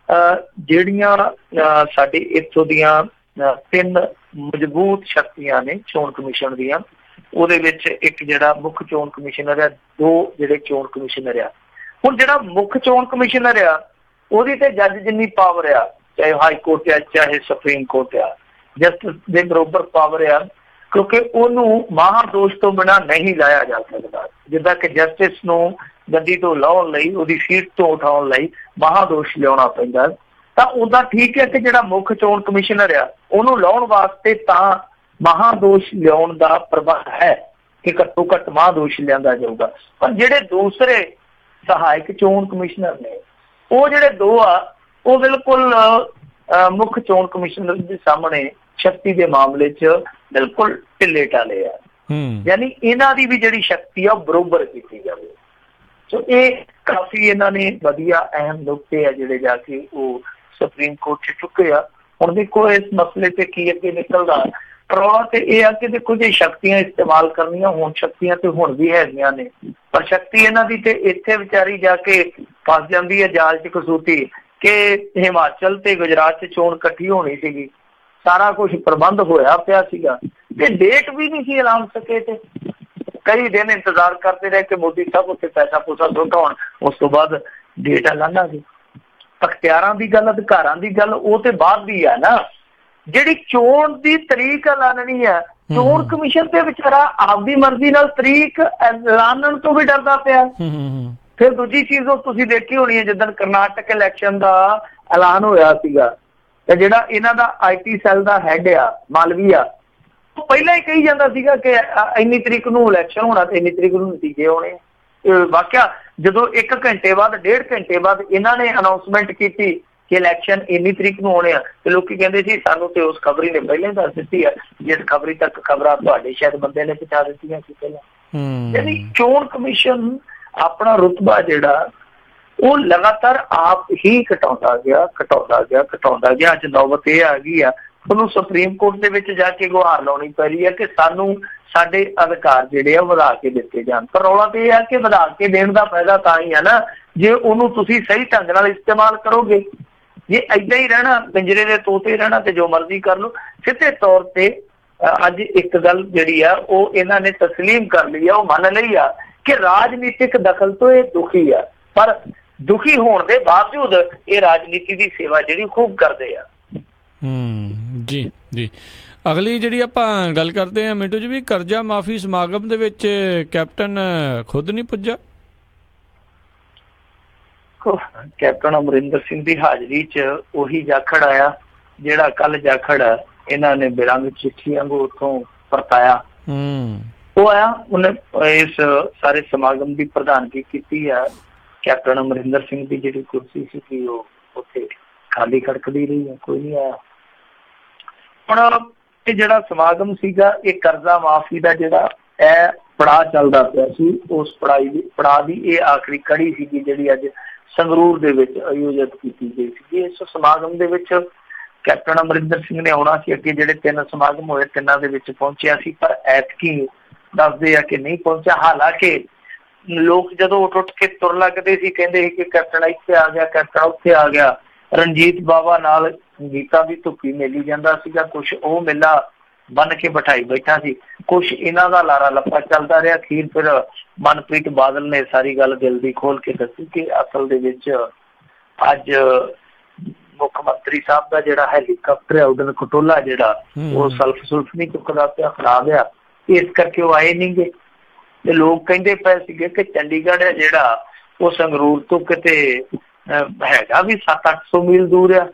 ਜਿਹੜੀਆਂ ਸਾਡੇ ਇੱਥੋਂ ਦੀਆਂ 3 ਮਜ਼ਬੂਤ ਸ਼ਕਤੀਆਂ ਨੇ ਚੋਣ ਕਮਿਸ਼ਨ ਦੀਆਂ, ਉਹਦੇ ਵਿੱਚ ਇੱਕ ਜਿਹੜਾ ਮੁੱਖ ਚੋਣ ਕਮਿਸ਼ਨਰ ਆ, 2 ਜਿਹੜੇ ਚੋਣ ਕਮਿਸ਼ਨਰ ਆ। ਹੁਣ ਜਿਹੜਾ ਮੁੱਖ ਚੋਣ ਕਮਿਸ਼ਨਰ ਆ, ਉਹਦੀ ਤੇ ਜੱਜ ਜਿੰਨੀ ਪਾਵਰ ਆ, ਚਾਹੇ ਹਾਈ ਕੋਰਟ ਆ ਚਾਹੇ ਸੁਪਰੀਮ ਕੋਰਟ ਆ, ਜਸਟਿਸ ਦੇ ਬਰਾਬਰ ਪਾਵਰ ਆ, ਕਿਉਂਕਿ ਉਹਨੂੰ ਮਹਾਦੋਸ਼ ਤੋਂ ਬਿਨਾਂ ਨਹੀਂ ਲਾਇਆ ਜਾ ਸਕਦਾ। ਜਿੱਦਾਂ ਕਿ ਜਸਟਿਸ ਨੂੰ ਗੱਦੀ ਤੋਂ ਲਾਉਣ ਲਈ, ਉਹਦੀ ਸੀਟ ਤੋਂ ਉਠਾਉਣ ਲਈ ਮਹਾਦੋਸ਼ ਲਿਆਉਣਾ ਪੈਂਦਾ, ਤਾਂ ਉਹਦਾ ਠੀਕ ਹੈ ਕਿ ਜਿਹੜਾ ਮੁੱਖ ਚੋਣ ਕਮਿਸ਼ਨਰ ਆ ਉਹਨੂੰ ਲਾਉਣ ਵਾਸਤੇ ਤਾਂ ਮਹਾਦੋਸ਼ ਲਿਆਉਣ ਦਾ ਪ੍ਰਬੰਧ ਹੈ ਕਿ ਘੱਟੋ ਘੱਟ ਮਹਾਦੋਸ਼ ਲਿਆਂਦਾ ਜਾਊਗਾ। ਪਰ ਜਿਹੜੇ ਦੂਸਰੇ ਸਹਾਇਕ ਚੋਣ ਕਮਿਸ਼ਨਰ ਨੇ, ਉਹ ਜਿਹੜੇ 2 ਆ, ਉਹ ਬਿਲਕੁਲ ਮੁੱਖ ਚੋਣ ਕਮਿਸ਼ਨਰ ਦੇ ਸਾਹਮਣੇ ਸ਼ਕਤੀ ਦੇ ਮਾਮਲੇ 'ਚ ਬਿਲਕੁਲ ਢਿੱਲੇ ਢਾਲੇ ਆ। ਯਾਨੀ ਇਹਨਾਂ ਦੀ ਵੀ ਜਿਹੜੀ ਸ਼ਕਤੀ ਆ ਉਹ ਬਰੋਬਰ ਕੀਤੀ ਜਾਵੇ। ਸੋ ਇਹ ਕਾਫੀ ਇਹਨਾਂ ਨੇ ਵਧੀਆ ਅਹਿਮ ਨੁਕਤੇ ਆ ਜਿਹੜੇ ਜਾ ਕੇ ਉਹ ਸੁਪਰੀਮ ਕੋਰਟ 'ਚ ਚੁੱਕੇ ਆ। ਹੁਣ ਦੇਖੋ ਇਸ ਮਸਲੇ ਤੇ ਕੀ ਅੱਗੇ ਨਿਕਲਦਾ। ਪ੍ਰੋਬਲਮ ਤੇ ਇਹ ਆ ਕਿ ਦੇਖੋ ਜੇ ਸ਼ਕਤੀਆਂ ਇਸਤੇਮਾਲ ਕਰਨੀਆਂ ਹੋਣ, ਸ਼ਕਤੀਆਂ ਤੇ ਹੁਣ ਵੀ ਹੈਗੀਆਂ ਨੇ, ਪਰ ਸ਼ਕਤੀ ਇਹਨਾਂ ਦੀ ਤੇ ਇੱਥੇ ਵਿਚਾਰੀ ਜਾ ਕੇ ਫਸ ਜਾਂਦੀ ਹੈ ਜਾਲ 'ਚ ਕਸੂਤੀ ਕਿ ਹਿਮਾਚਲ ਤੇ ਗੁਜਰਾਤ 'ਚ ਚੋਣ ਇਕੱਠੀ ਹੋਣੀ ਸੀਗੀ, ਸਾਰਾ ਕੁਝ ਪ੍ਰਬੰਧ ਹੋਇਆ ਪਿਆ ਸੀਗਾ ਤੇ ਡੇਟ ਵੀ ਨਹੀਂ ਸੀ ਐਲਾਨ ਸਕੇ। ਤੇ ਕਈ ਦਿਨ ਇੰਤਜ਼ਾਰ ਕਰਦੇ ਰਹੇ ਕਿ ਮੋਦੀ ਸਾਹਿਬ ਉੱਥੇ ਪੈਸਾ ਪੂਸਾ ਸੁੱਟ ਆਉਣ, ਉਸ ਤੋਂ ਬਾਅਦ ਡੇਟ ਐਲਾਨਾਂਗੇ। ਅਖਤਿਆਰਾਂ ਦੀ ਗੱਲ, ਅਧਿਕਾਰਾਂ ਦੀ ਗੱਲ ਉਹ ਤੇ ਬਾਅਦ ਦੀ ਆ ਨਾ। ਜਿਹੜੀ ਚੋਣ ਦੀ ਤਰੀਕ ਐਲਾਨਣੀ ਹੈ, ਚੋਣ ਕਮਿਸ਼ਨ ਤੇ ਵਿਚਾਰਾ ਆਪਦੀ ਮਰਜ਼ੀ ਨਾਲ ਤਰੀਕ ਐਲਾਨਣ ਤੋਂ ਵੀ ਡਰਦਾ ਪਿਆ। ਫਿਰ ਦੂਜੀ ਚੀਜ਼ ਉਹ ਤੁਸੀਂ ਦੇਖੀ ਹੋਣੀ ਹੈ, ਜਿੱਦਣ ਕਰਨਾਟਕ ਇਲੈਕਸ਼ਨ ਦਾ ਐਲਾਨ ਹੋਇਆ ਸੀਗਾ ਤੇ ਜਿਹੜਾ ਇਹਨਾਂ ਦਾ IT ਸੈੱਲ ਦਾ ਹੈਡ ਆ ਮਾਲਵੀਆ, ਉਹ ਪਹਿਲਾਂ ਹੀ ਕਹੀ ਜਾਂਦਾ ਸੀਗਾ ਕਿ ਇੰਨੀ ਤਰੀਕ ਨੂੰ ਇਲੈਕਸ਼ਨ ਹੋਣਾ ਤੇ ਇੰਨੀ ਤਰੀਕ ਨੂੰ ਨਤੀਜੇ ਆਉਣੇ। ਵਾਕਿਆ ਜਦੋਂ 1 ਘੰਟੇ ਬਾਅਦ 1.5 ਘੰਟੇ ਬਾਅਦ ਇਹਨਾਂ ਨੇ ਅਨਾਊਂਸਮੈਂਟ ਕੀਤੀ ਕਿ ਇਲੈਕਸ਼ਨ ਇੰਨੀ ਤਰੀਕ ਨੂੰ ਹੋਣੇ ਆ, ਤੇ ਲੋਕੀ ਕਹਿੰਦੇ ਸੀ ਸਾਨੂੰ ਤੇ ਉਸ ਖਬਰੀ ਨੇ ਪਹਿਲਾਂ ਹੀ ਦੱਸ ਦਿੱਤੀ ਆ, ਜਿਸ ਖਬਰੀ ਤੱਕ ਖਬਰਾਂ ਤੁਹਾਡੇ ਸ਼ਾਇਦ ਬੰਦੇ ਨੇ ਪਹੁੰਚਾ ਦਿੱਤੀਆਂ ਸੀ ਪਹਿਲਾਂ। ਯਾਨੀ ਚੋਣ ਕਮਿਸ਼ਨ ਆਪਣਾ ਰੁਤਬਾ ਜਿਹੜਾ ਉਹ ਲਗਾਤਾਰ ਆਪ ਹੀ ਘਟਾਉਂਦਾ ਗਿਆ। ਅੱਜ ਨੌਬਤ ਇਹ ਆ ਗਈ ਆ, ਉਹਨੂੰ ਸੁਪਰੀਮ ਕੋਰਟ ਦੇ ਵਿੱਚ ਜਾ ਕੇ ਗੁਹਾਰ ਲਾਉਣੀ ਪੈ ਰਹੀ ਹੈ ਕਿ ਸਾਨੂੰ ਸਾਡੇ ਅਧਿਕਾਰ ਜਿਹੜੇ ਆ ਵਧਾ ਕੇ ਦਿੱਤੇ ਜਾਣ। ਪਰ ਰੌਲਾ ਤੇ ਇਹ ਆ ਕਿ ਵਧਾ ਕੇ ਦੇਣ ਦਾ ਫਾਇਦਾ ਤਾਂ ਹੀ ਆ ਨਾ ਜੇ ਉਹਨੂੰ ਤੁਸੀਂ ਸਹੀ ਢੰਗ ਨਾਲ ਇਸਤੇਮਾਲ ਕਰੋਗੇ। ਜੇ ਏਦਾਂ ਹੀ ਰਹਿਣਾ, ਪਿੰਜਰੇ ਦੇ ਤੋਤੇ ਰਹਿਣਾ ਤੇ ਜੋ ਮਰਜ਼ੀ ਕਰ ਲਓ। ਸਿੱਧੇ ਤੌਰ ਤੇ ਅੱਜ ਇੱਕ ਗੱਲ ਜਿਹੜੀ ਆ ਉਹ ਇਹਨਾਂ ਨੇ ਤਸਲੀਮ ਕਰ ਲਈ ਆ, ਉਹ ਮੰਨ ਲਈ ਆ ਕਿ ਰਾਜਨੀਤਿਕ ਦਖਲ ਤੋਂ ਇਹ ਦੁਖੀ ਆ, ਪਰ ਦੁਖੀ ਹੋਣ ਦੇ ਬਾਵਜੂਦ ਇਹ ਰਾਜਨੀਤੀ ਦੀ ਸੇਵਾ ਜਿਹੜੀ ਖੂਬ ਕਰਦੇ ਆ। ਜੀ ਜੀ। ਅਗਲੀ ਜਿਹੜੀ ਆਪਾਂ ਗੱਲ ਕਰਦੇ ਹਾਂ ਮਿੰਟੂ ਜੀ, ਵੀ ਕਰਜ਼ਾ ਮਾਫੀ ਸਮਾਗਮ ਦੇ ਵਿੱਚ ਕੈਪਟਨ ਖੁਦ ਨਹੀਂ ਪੁੱਜਾ। ਕੈਪਟਨ ਅਮਰਿੰਦਰ ਸਿੰਘ ਦੀ ਹਾਜ਼ਰੀ 'ਚ ਉਹੀ ਜਾਖੜ ਆਇਆ ਜਿਹੜਾ ਕੱਲ ਜਾਖੜ ਇਹਨਾਂ ਨੇ ਬੇਰੰਗ ਚਿੱਠੀ ਵਾਂਗੂ ਉੱਥੋਂ ਪਰਤਾਇਆ। ਉਹ ਆਇਆ, ਉਹਨੇ ਇਸ ਸਾਰੇ ਸਮਾਗਮ ਦੀ ਪ੍ਰਧਾਨਗੀ ਕੀਤੀ ਆ। ਕੈਪਟਨ ਅਮਰਿੰਦਰ ਸਿੰਘ ਦੀ ਜਿਹੜੀ ਕੁਰਸੀ ਸੀ ਉਹ ਉੱਥੇ ਖਾਲੀ ਖੜਕਦੀ ਰਹੀ ਆ, ਕੋਈ ਨਹੀਂ ਆਇਆ। ਹੁਣ ਇਹ ਜਿਹੜਾ ਸਮਾਗਮ ਸੀਗਾ, ਇਹ ਕਰਜ਼ਾ ਮਾਫੀ ਦਾ ਜਿਹੜਾ ਇਹ ਪੜਾਅ ਚੱਲਦਾ ਪਿਆ ਸੀ, ਉਸ ਪੜਾਅ ਦੀ ਇਹ ਆਖਰੀ ਕੜੀ ਸੀਗੀ ਜਿਹੜੀ ਅੱਜ ਸੰਗਰੂਰ ਦੇ ਵਿੱਚ ਆਯੋਜਿਤ ਕੀਤੀ ਗਈ ਸੀ। ਇਸ ਸਮਾਗਮ ਦੇ ਵਿੱਚ ਕੈਪਟਨ ਅਮਰਿੰਦਰ ਸਿੰਘ ਨੇ ਆਉਣਾ ਸੀ। ਅੱਗੇ ਜਿਹੜੇ 3 ਸਮਾਗਮ ਹੋਏ, 3 ਦੇ ਵਿੱਚ ਪਹੁੰਚਿਆ ਸੀ, ਪਰ ਐਤਕੀ ਦੱਸਦੇ ਆ ਕਿ ਨਹੀਂ ਪਹੁੰਚਿਆ। ਹਾਲਾਂਕਿ ਲੋਕ ਜਦੋਂ ਉੱਠ ਕੇ ਤੁਰ ਲੱਗਦੇ ਸੀ, ਕਹਿੰਦੇ ਸੀ ਕਿ ਕੈਪਟਨ ਇੱਥੇ ਆ ਗਿਆ, ਕੈਪਟਨ ਉੱਥੇ ਆ ਗਿਆ। ਰਣਜੀਤ ਬਾਵਾ ਨਾਲ ਗੀਤਾਂ ਦੀ ਧੁੱਪੀ ਮੇਲੀ ਜਾਂਦਾ ਸੀਗਾ, ਕੁਛ ਉਹ ਮੇਲਾ ਬੰਨ ਕੇ ਬਿਠਾਈ ਬੈਠਾ ਸੀ, ਕੁਛ ਇਹਨਾਂ ਦਾ ਲਾਰਾ ਲੱਪਾ ਚੱਲਦਾ ਰਿਹਾ। ਅਖੀਰ ਫਿਰ ਮਨਪ੍ਰੀਤ ਬਾਦਲ ਨੇ ਸਾਰੀ ਗੱਲ ਦਿਲ ਦੀ ਖੋਲ ਕੇ ਦੱਸੀ ਕਿ ਅਸਲ ਦੇ ਵਿੱਚ ਅੱਜ ਮੁੱਖ ਮੰਤਰੀ ਸਾਹਿਬ ਦਾ ਜਿਹੜਾ ਹੈਲੀਕਾਪਟਰ ਹੈ ਉਡਨ ਖਟੋਲਾ ਜਿਹੜਾ ਉਹ ਸੁਲਫ ਨਹੀਂ ਚੁੱਕਦਾ ਪਿਆ, ਖਰਾਬ ਆ, ਇਸ ਕਰਕੇ ਉਹ ਆਏ ਨੀ ਗੇ। ਤੇ ਲੋਕ ਕਹਿੰਦੇ ਪਏ ਸੀਗੇ ਕਿ ਚੰਡੀਗੜ੍ਹ ਹੈ ਜਿਹੜਾ ਉਹ ਸੰਗਰੂਰ ਤੋਂ ਕਿਤੇ ਹੈਗਾ ਵੀ 700-800 ਮੀਲ ਦੂਰ ਆ,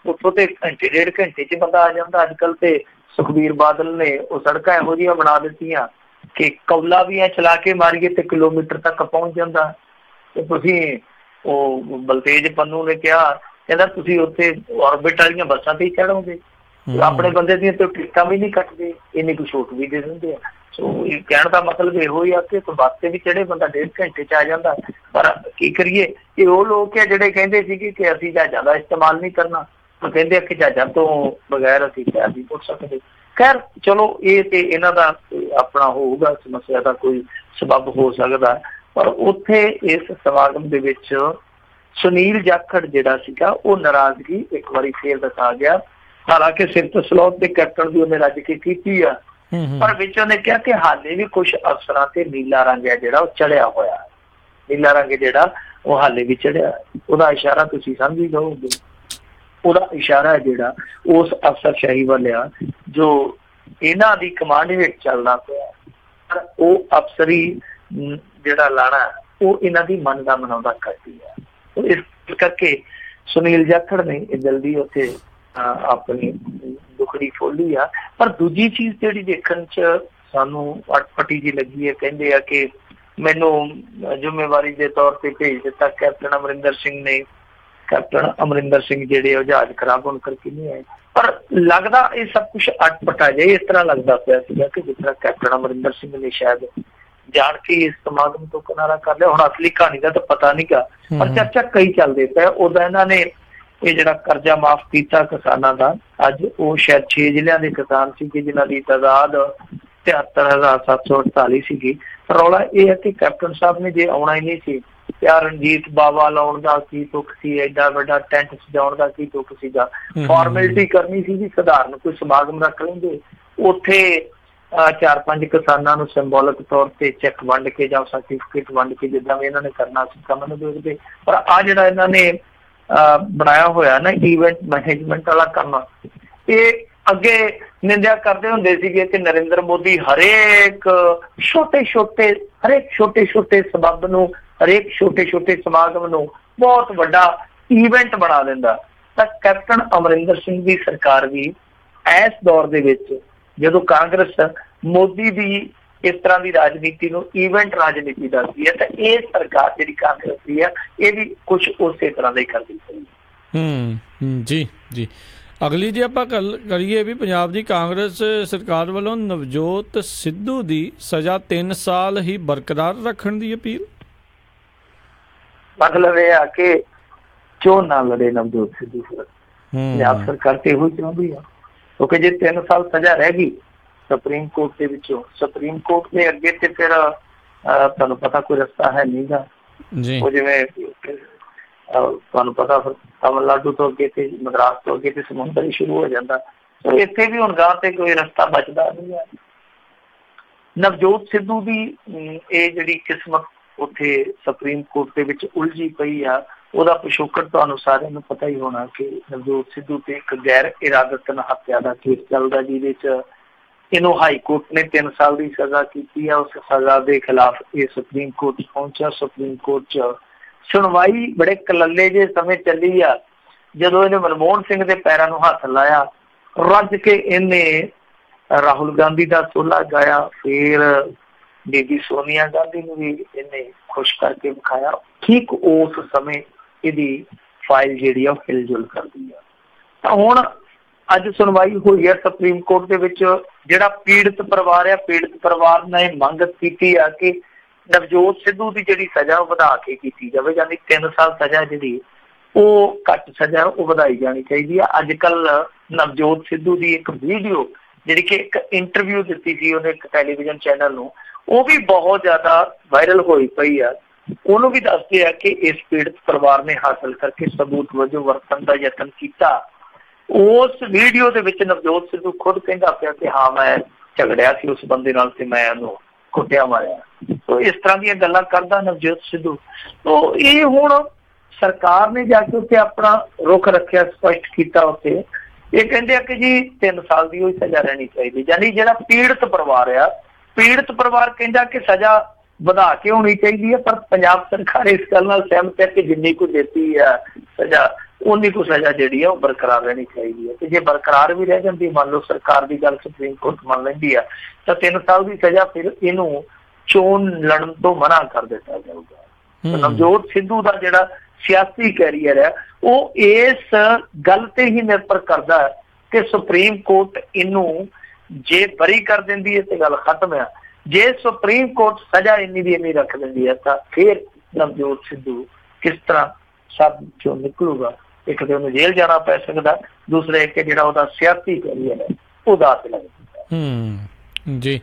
ਉੱਥੋਂ ਤੇ ਘੰਟੇ 1.5 ਘੰਟੇ 'ਚ ਬੰਦਾ ਆ ਜਾਂਦਾ। ਅੱਜ ਕੱਲ੍ਹ ਤੇ ਸੁਖਬੀਰ ਬਾਦਲ ਨੇ ਉਹ ਸੜਕਾਂ ਇਹੋ ਜਿਹੀਆਂ ਬਣਾ ਦਿੱਤੀਆਂ ਕਿ ਕੌਲਾ ਵੀ ਚਲਾ ਕੇ ਮਾਰੀਏ ਤੇ ਕਿਲੋਮੀਟਰ ਤੱਕ ਪਹੁੰਚ ਜਾਂਦਾ। ਤੇ ਤੁਸੀਂ ਉਹ ਬਲਤੇਜ ਪੰਨੂ ਨੇ ਕਿਹਾ, ਕਹਿੰਦਾ ਤੁਸੀਂ ਉੱਥੇ ਔਰਬਿਟ ਵਾਲੀਆਂ ਬੱਸਾਂ ਤੇ ਹੀ ਚੜੋਗੇ, ਆਪਣੇ ਬੰਦੇ ਦੀਆਂ ਤੇ ਟਿਕਟਾਂ ਵੀ ਨਹੀਂ ਕੱਟਦੇ, ਇੰਨੀ ਕੁ ਛੋਟ ਵੀ ਦੇ ਦਿੰਦੇ ਆ। ਸੋ ਇਹ ਕਹਿਣ ਦਾ ਮਤਲਬ ਇਹੋ ਹੀ ਆ ਕਿ ਬੱਸ ਤੇ ਵੀ ਚੜੇ ਬੰਦਾ 1.5 ਘੰਟੇ 'ਚ ਆ ਜਾਂਦਾ। ਪਰ ਕੀ ਕਰੀਏ, ਇਹ ਉਹ ਲੋਕ ਆ ਜਿਹੜੇ ਕਹਿੰਦੇ ਸੀਗੇ ਕਿ ਅਸੀਂ ਜਹਾਜ਼ਾਂ ਦਾ ਇਸਤੇਮਾਲ ਨਹੀਂ ਕਰਨਾ, ਉਹ ਕਹਿੰਦੇ ਆ ਕਿ ਜਹਾਜ਼ਾਂ ਤੋਂ ਬਗੈਰ ਅਸੀਂ ਪੈਰ ਨਹੀਂ ਪੁੱਟ ਸਕਦੇ। ਖੈਰ ਚਲੋ ਇਹ ਤੇ ਇਹਨਾਂ ਦਾ ਆਪਣਾ ਹੋਊਗਾ, ਸਮੱਸਿਆ ਦਾ ਕੋਈ ਸਬੱਬ ਹੋ ਸਕਦਾ। ਪਰ ਉੱਥੇ ਇਸ ਸਮਾਗਮ ਦੇ ਵਿੱਚ ਸੁਨੀਲ ਜਾਖੜ ਜਿਹੜਾ ਸੀਗਾ ਉਹ ਨਾਰਾਜ਼ਗੀ ਇੱਕ ਵਾਰੀ ਫੇਰ ਦਿਖਾ ਗਿਆ। ਹਾਲਾਂਕਿ ਸਿਫਤ ਸਲਾਹ ਤੇ ਕੈਪਟਨ ਦੀ ਉਹਨੇ ਰੱਜ ਕੇ ਕੀਤੀ ਆ, ਪਰ ਵਿੱਚ ਉਹਨੇ ਕਿਹਾ ਕਿ ਹਾਲੇ ਵੀ ਕੁਛ ਅਫਸਰਾਂ ਤੇ ਨੀਲਾ ਰੰਗ ਹੈ ਜਿਹੜਾ ਉਹ ਚੜਿਆ ਹੋਇਆ, ਨੀਲਾ ਰੰਗ ਜਿਹੜਾ ਉਹ ਹਾਲੇ ਵੀ ਚੜਿਆ। ਉਹਦਾ ਇਸ਼ਾਰਾ ਤੁਸੀਂ ਸਮਝ ਹੀ ਲਓਗੇ, ਉਹਦਾ ਇਸ਼ਾਰਾ ਜਿਹੜਾ ਉਸ ਅਫਸਰਸ਼ਾਹੀ ਵੱਲ ਆ ਜੋ ਇਹਨਾਂ ਦੀ ਕਮਾਂਡ ਹੇਠ ਚੱਲਦਾ ਪਿਆ। ਪਰ ਉਹ ਅਫਸਰੀ ਜਿਹੜਾ ਲਾਣਾ ਉਹ ਇਹਨਾਂ ਦੀ ਮਨ ਦਾ ਮਨਾਉਂਦਾ ਕਰਦੀ ਹੈ। ਇਸ ਕਰਕੇ ਸੁਨੀਲ ਜਾਖੜ ਨੇ ਇਹ ਜਲਦੀ ਉੱਥੇ ਆਪਣੀ ਦੁਖੜੀ ਖੋਲੀ ਆ। ਪਰ ਦੂਜੀ ਚੀਜ਼ ਜਿਹੜੀ ਦੇਖਣ 'ਚ ਸਾਨੂੰ ਅਟਪਟੀ ਜਿਹੀ ਲੱਗੀ ਹੈ, ਕਹਿੰਦੇ ਆ ਕਿ ਮੈਨੂੰ ਜ਼ਿੰਮੇਵਾਰੀ ਦੇ ਤੌਰ ਤੇ ਭੇਜ ਦਿੱਤਾ ਕੈਪਟਨ ਅਮਰਿੰਦਰ ਸਿੰਘ ਨੇ। ਕੈਪਟਨ ਅਮਰਿੰਦਰ ਸਿੰਘ ਜਿਹੜੇ ਉਹ ਜਹਾਜ਼ ਖਰਾਬ ਹੋਣ ਕਰਕੇ ਨਹੀਂ ਆਏ। ਪਰ ਲੱਗਦਾ ਇਹ ਸਭ ਕੁਛ ਅਟਪਟਾ ਜਿਹਾ ਇਸ ਤਰ੍ਹਾਂ ਲੱਗਦਾ ਪਿਆ ਸੀਗਾ ਕਿ ਜਿਸ ਤਰ੍ਹਾਂ ਕੈਪਟਨ ਅਮਰਿੰਦਰ ਸਿੰਘ ਨੇ ਸ਼ਾਇਦ ਜਾਣ ਕੇ ਇਸ ਸਮਾਗਮ ਤੋਂ ਕਿਨਾਰਾ ਕਰ ਲਿਆ। ਹੁਣ ਅਸਲੀ ਕਹਾਣੀ ਦਾ ਤਾਂ ਪਤਾ ਨੀ ਗਾ, ਪਰ ਚਰਚਾ ਕਈ ਚੱਲਦੇ ਪਏ। ਉਦੋਂ ਇਹਨਾਂ ਨੇ ਇਹ ਜਿਹੜਾ ਕਰਜ਼ਾ ਮਾਫ਼ ਕੀਤਾ ਕਿਸਾਨਾਂ ਦਾ, ਅੱਜ ਉਹ ਸ਼ਾਇਦ 6 ਜ਼ਿਲ੍ਹਿਆਂ ਦੇ ਕਿਸਾਨ ਸੀਗੇ ਜਿਨ੍ਹਾਂ ਦੀ ਤਾਦਾਦ 73,748 ਸੀਗੀ। ਰੌਲਾ ਇਹ ਹੈ ਕਿ ਕੈਪਟਨ ਸਾਹਿਬ ਨੇ ਜੇ ਆਉਣਾ ਹੀ ਨਹੀਂ ਸੀ ਜਾਂ ਰਣਜੀਤ ਬਾਵਾ ਲਾਉਣ ਦਾ ਕੀ ਤੁੱਕ ਸੀ, ਐਡਾ ਵੱਡਾ ਟੈਂਟ ਸਜਾਉਣ ਦਾ ਕੀ ਤੁੱਕ ਸੀਗਾ। ਫਾਰਮੈਲਿਟੀ ਕਰਨੀ ਸੀ ਜੀ, ਸਧਾਰਨ ਕੋਈ ਸਮਾਗਮ ਰੱਖ ਲੈਂਦੇ, ਉੱਥੇ 4-5 ਕਿਸਾਨਾਂ ਨੂੰ ਸਿੰਬੋਲਿਕ ਤੌਰ ਤੇ ਚੈੱਕ ਵੰਡ ਕੇ ਜਾਂ ਸਰਟੀਫਿਕੇਟ ਵੰਡ ਕੇ ਜਿੱਦਾਂ ਵੀ ਇਹਨਾਂ ਨੇ ਕਰਨਾ ਸੀ ਕੰਮ ਨੂੰ ਦੇਖਦੇ। ਪਰ ਆਹ ਜਿਹੜਾ ਇਹਨਾਂ ਨੇ ਬਣਾਇਆ ਹੋਇਆ ਨਾ ਈਵੈਂਟ ਮੈਨੇਜਮੈਂਟ ਵਾਲਾ ਕੰਮ, ਇਹ ਅੱਗੇ ਨਿੰਦਿਆ ਕਰਦੇ ਹੁੰਦੇ ਸੀਗੇ ਕਿ ਨਰਿੰਦਰ ਮੋਦੀ ਹਰੇਕ ਛੋਟੇ ਛੋਟੇ ਸਬੱਬ ਨੂੰ, ਹਰੇਕ ਛੋਟੇ ਸਮਾਗਮ ਨੂੰ ਬਹੁਤ ਵੱਡਾ ਈਵੈਂਟ ਬਣਾ ਦਿੰਦਾ। ਤਾਂ ਕੈਪਟਨ ਅਮਰਿੰਦਰ ਸਿੰਘ ਦੀ ਸਰਕਾਰ ਵੀ ਇਸ ਦੌਰ ਦੇ ਵਿੱਚ, ਜਦੋਂ ਕਾਂਗਰਸ ਮੋਦੀ ਦੀ ਇਸ ਤਰ੍ਹਾਂ ਦੀ ਰਾਜਨੀਤੀ ਨੂੰ ਈਵੈਂਟ ਰਾਜਨੀਤੀ ਦੱਸਦੀ ਹੈ, ਤਾਂ ਇਹ ਸਰਕਾਰ ਜਿਹੜੀ ਕਾਂਗਰਸ ਦੀ ਹੈ ਇਹ ਵੀ ਕੁਛ ਉਸੇ ਤਰ੍ਹਾਂ ਦਾ ਹੀ ਕਰਦੀ ਪਈ। ਜੀ ਅਗਲੀ ਜੇ ਆਪਾਂ ਗੱਲ ਕਰੀਏ ਵੀ ਪੰਜਾਬ ਦੀ ਕਾਂਗਰਸ ਸਰਕਾਰ ਵੱਲੋਂ ਨਵਜੋਤ ਸਿੱਧੂ ਦੀ ਸਜ਼ਾ 3 ਸਾਲ ਹੀ ਬਰਕਰਾਰ ਰੱਖਣ ਦੀ ਅਪੀਲ। ਮਤਲਬ ਇਹ ਆ ਕਿ ਚੋਣ ਨਾ ਲੜੇ ਨਵਜੋਤ ਸਿੱਧੂ। ਪੰਜਾਬ ਸਰਕਾਰ ਤੇ ਇਹੋ ਚਾਹੁੰਦੀ ਆ, ਕਿਉਂਕਿ ਜੇ 3 ਸਾਲ ਸਜ਼ਾ ਰਹਿ ਗਈ ਸੁਪਰੀਮ ਕੋਰਟ ਦੇ ਵਿੱਚੋਂ, ਸੁਪਰੀਮ ਕੋਰਟ ਦੇ ਅੱਗੇ ਤੇ ਫਿਰ ਤੁਹਾਨੂੰ ਪਤਾ ਕੋਈ ਰਸਤਾ ਹੈ ਨਹੀਂ ਗਾ। ਉਹ ਜਿਵੇਂ ਤੁਹਾਨੂੰ ਪਤਾ ਫਿਰ ਤਾਮਿਲਨਾਡੂ ਤੋਂ ਅੱਗੇ ਤੇ ਮਦਰਾਸ ਤੋਂ ਅੱਗੇ ਤੇ ਸਮੁੰਦਰ ਹੀ ਸ਼ੁਰੂ ਹੋ ਜਾਂਦਾ। ਸੋ ਇੱਥੇ ਵੀ ਹੁਣ ਗਾਂ ਤੇ ਕੋਈ ਰਸਤਾ ਬਚਦਾ ਨਹੀਂ ਹੈ। ਨਵਜੋਤ ਸਿੱਧੂ ਦੀ ਇਹ ਜਿਹੜੀ ਕਿਸਮਤ ਉੱਥੇ ਸੁਪਰੀਮ ਕੋਰਟ ਦੇ ਵਿੱਚ ਉਲਝੀ ਪਈ ਆ, ਉਹਦਾ ਪਿਛੋਕੜ ਤੁਹਾਨੂੰ ਸਾਰਿਆਂ ਨੂੰ ਪਤਾ ਹੀ ਹੋਣਾ ਕਿ ਨਵਜੋਤ ਸਿੱਧੂ ਤੇ ਇੱਕ ਗੈਰ ਇਰਾਦਤਨ ਹੱਤਿਆ ਦਾ ਕੇਸ ਚੱਲਦਾ, ਜਿਹਦੇ ਚ ਇਹਨੂੰ ਹਾਈ ਕੋਰਟ ਨੇ 3 ਸਾਲ ਦੀ ਸਜ਼ਾ ਕੀਤੀ ਆ। ਉਸ ਸਜ਼ਾ ਦੇ ਖਿਲਾਫ ਇਹ ਸੁਪਰੀਮ ਕੋਰਟ ਪਹੁੰਚਿਆ। ਸੁਪਰੀਮ ਕੋਰਟ ਚ ਸੁਣਵਾਈ ਬੜੇ ਕਲੱਲੇ ਜਿਹੇ ਸਮੇਂ ਚੱਲੀ ਆ। ਜਦੋਂ ਇਹਨੇ ਮਨਮੋਹਨ ਸਿੰਘ ਦੇ ਪੈਰਾਂ ਨੂੰ ਹੱਥ ਲਾਇਆ, ਰੱਜ ਕੇ ਇਹਨੇ ਰਾਹੁਲ ਗਾਂਧੀ ਦਾ ਸੋਲਾ ਗਾਇਆ, ਫਿਰ ਬੀਬੀ ਸੋਨੀਆ ਗਾਂਧੀ ਨੂੰ ਵੀ ਇਹਨੇ ਖੁਸ਼ ਕਰਕੇ ਵਿਖਾਇਆ। ਠੀਕ ਉਸ ਸਮੇਂ ਇਹਦੀ ਫਾਈਲ ਜਿਹੜੀ ਆ ਉਹ ਹਿਲਜੁਲ ਕਰਦੀ ਆ। ਤਾਂ ਹੁਣ ਅੱਜ ਸੁਣਵਾਈ ਹੋਈ ਹੈ ਸੁਪਰੀਮ ਕੋਰਟ ਦੇ ਵਿੱਚ। ਜਿਹੜਾ ਪੀੜਤ ਪਰਿਵਾਰ ਆ, ਪੀੜਤ ਪਰਿਵਾਰ ਨੇ ਮੰਗ ਕੀਤੀ ਆ ਕਿ ਨਵਜੋਤ ਸਿੱਧੂ ਦੀ ਜਿਹੜੀ ਸਜ਼ਾ ਉਹ ਵਧਾ ਕੇ ਕੀਤੀ ਜਾਵੇ, ਯਾਨੀ 3 ਸਾਲ ਸਜ਼ਾ ਜਿਹੜੀ ਉਹ ਘੱਟ ਸਜ਼ਾ ਉਹ ਵਧਾਈ ਜਾਣੀ ਚਾਹੀਦੀ ਆ। ਅੱਜ ਕੱਲ ਨਵਜੋਤ ਸਿੱਧੂ ਦੀ ਇੱਕ ਵੀਡੀਓ ਜਿਹੜੀ ਕਿ ਇੱਕ ਇੰਟਰਵਿਊ ਦਿੱਤੀ ਸੀ ਉਹਨੇ ਇੱਕ ਟੈਲੀਵਿਜ਼ਨ ਚੈਨਲ ਨੂੰ, ਉਹ ਵੀ ਬਹੁਤ ਜ਼ਿਆਦਾ ਵਾਇਰਲ ਹੋਈ ਪਈ ਆ। ਉਹਨੂੰ ਵੀ ਦੱਸਦੇ ਆ ਕਿ ਇਸ ਪੀੜਤ ਪਰਿਵਾਰ ਨੇ ਹਾਸਲ ਕਰਕੇ ਸਬੂਤ ਵਜੋਂ ਵਰਤਣ ਦਾ ਯਤਨ ਕੀਤਾ। ਉਸ ਵੀਡੀਓ ਦੇ ਵਿੱਚ ਨਵਜੋਤ ਸਿੱਧੂ ਖੁਦ ਕਹਿੰਦਾ ਪਿਆ ਕਿ ਹਾਂ ਮੈਂ ਝਗੜਿਆ ਸੀ ਉਸ ਬੰਦੇ ਨਾਲ ਤੇ ਮੈਂ ਉਹਨੂੰ ਕੁੱਟਿਆ ਮਾਰਿਆ। ਸੋ ਇਸ ਤਰ੍ਹਾਂ ਦੀਆਂ ਗੱਲਾਂ ਕਰਦਾ ਨਵਜੋਤ ਸਿੱਧੂ। ਤੋ ਇਹ ਹੁਣ ਸਰਕਾਰ ਨੇ ਜਾ ਕੇ ਉੱਥੇ ਆਪਣਾ ਰੁਖ ਰੱਖਿਆ, ਸਪਸ਼ਟ ਕੀਤਾ ਉੱਥੇ। ਇਹ ਕਹਿੰਦੇ ਆ ਕਿ ਜੀ 3 ਸਾਲ ਦੀ ਉਹੀ ਸਜ਼ਾ ਰਹਿਣੀ ਚਾਹੀਦੀ। ਯਾਨੀ ਜਿਹੜਾ ਪੀੜਤ ਪਰਿਵਾਰ ਆ, ਪੀੜਤ ਪਰਿਵਾਰ ਕਹਿੰਦਾ ਕਿ ਸਜ਼ਾ ਵਧਾ ਕੇ ਹੋਣੀ ਚਾਹੀਦੀ ਹੈ, ਪਰ ਪੰਜਾਬ ਸਰਕਾਰ ਇਸ ਗੱਲ ਨਾਲ ਸਹਿਮਤ ਹੈ ਕਿ ਜਿੰਨੀ ਕੁ ਦਿੱਤੀ ਆ ਸਜ਼ਾ, ਉਨੀ ਕੁ ਸਜ਼ਾ ਜਿਹੜੀ ਆ ਉਹ ਬਰਕਰਾਰ ਰਹਿਣੀ ਚਾਹੀਦੀ ਹੈ। ਤੇ ਜੇ ਬਰਕਰਾਰ ਵੀ ਰਹਿ ਜਾਂਦੀ, ਮੰਨ ਲਓ ਸਰਕਾਰ ਦੀ ਗੱਲ ਸੁਪਰੀਮ ਕੋਰਟ ਮੰਨ ਲੈਂਦੀ ਆ, ਤਾਂ 3 ਸਾਲ ਦੀ ਸਜ਼ਾ ਫਿਰ ਇਹਨੂੰ ਚੋਣ ਲੜਨ ਤੋਂ ਮਨਾ ਕਰ ਦਿੱਤਾ ਜਾਊਗਾ। ਨਵਜੋਤ ਸਿੱਧੂ ਦਾ ਜਿਹੜਾ ਸਿਆਸੀ ਕੈਰੀਅਰ ਹੈ ਉਹ ਇਸ ਗੱਲ ਤੇ ਹੀ ਨਿਰਭਰ ਕਰਦਾ ਹੈ ਕਿ ਸੁਪਰੀਮ ਕੋਰਟ ਇਹਨੂੰ ਜੇ ਬਰੀ ਕਰ ਦਿੰਦੀ ਹੈ ਤੇ ਗੱਲ ਖਤਮ ਆ। ਜੇ ਸੁਪਰੀਮ ਕੋਰਟ ਸਜ਼ਾ ਇੰਨੀ ਦੀ ਇੰਨੀ ਰੱਖ ਦਿੰਦੀ ਹੈ ਤਾਂ ਫਿਰ ਨਵਜੋਤ ਸਿੱਧੂ ਕਿਸ ਤਰ੍ਹਾਂ ਸਭ ਚੋਂ ਨਿਕਲੂਗਾ। ਇੱਕ ਤੇ ਉਹਨੂੰ ਜੇਲ੍ਹ ਜਾਣਾ ਪੈ ਸਕਦਾ, ਦੂਸਰਾ ਇੱਕ ਜਿਹੜਾ ਉਹਦਾ ਸਿਆਸੀ ਕੈਰੀਅਰ ਹੈ ਉਹ ਦਾਅ ਤੇ ਲੱਗ ਜਾਂਦਾ। ਜੀ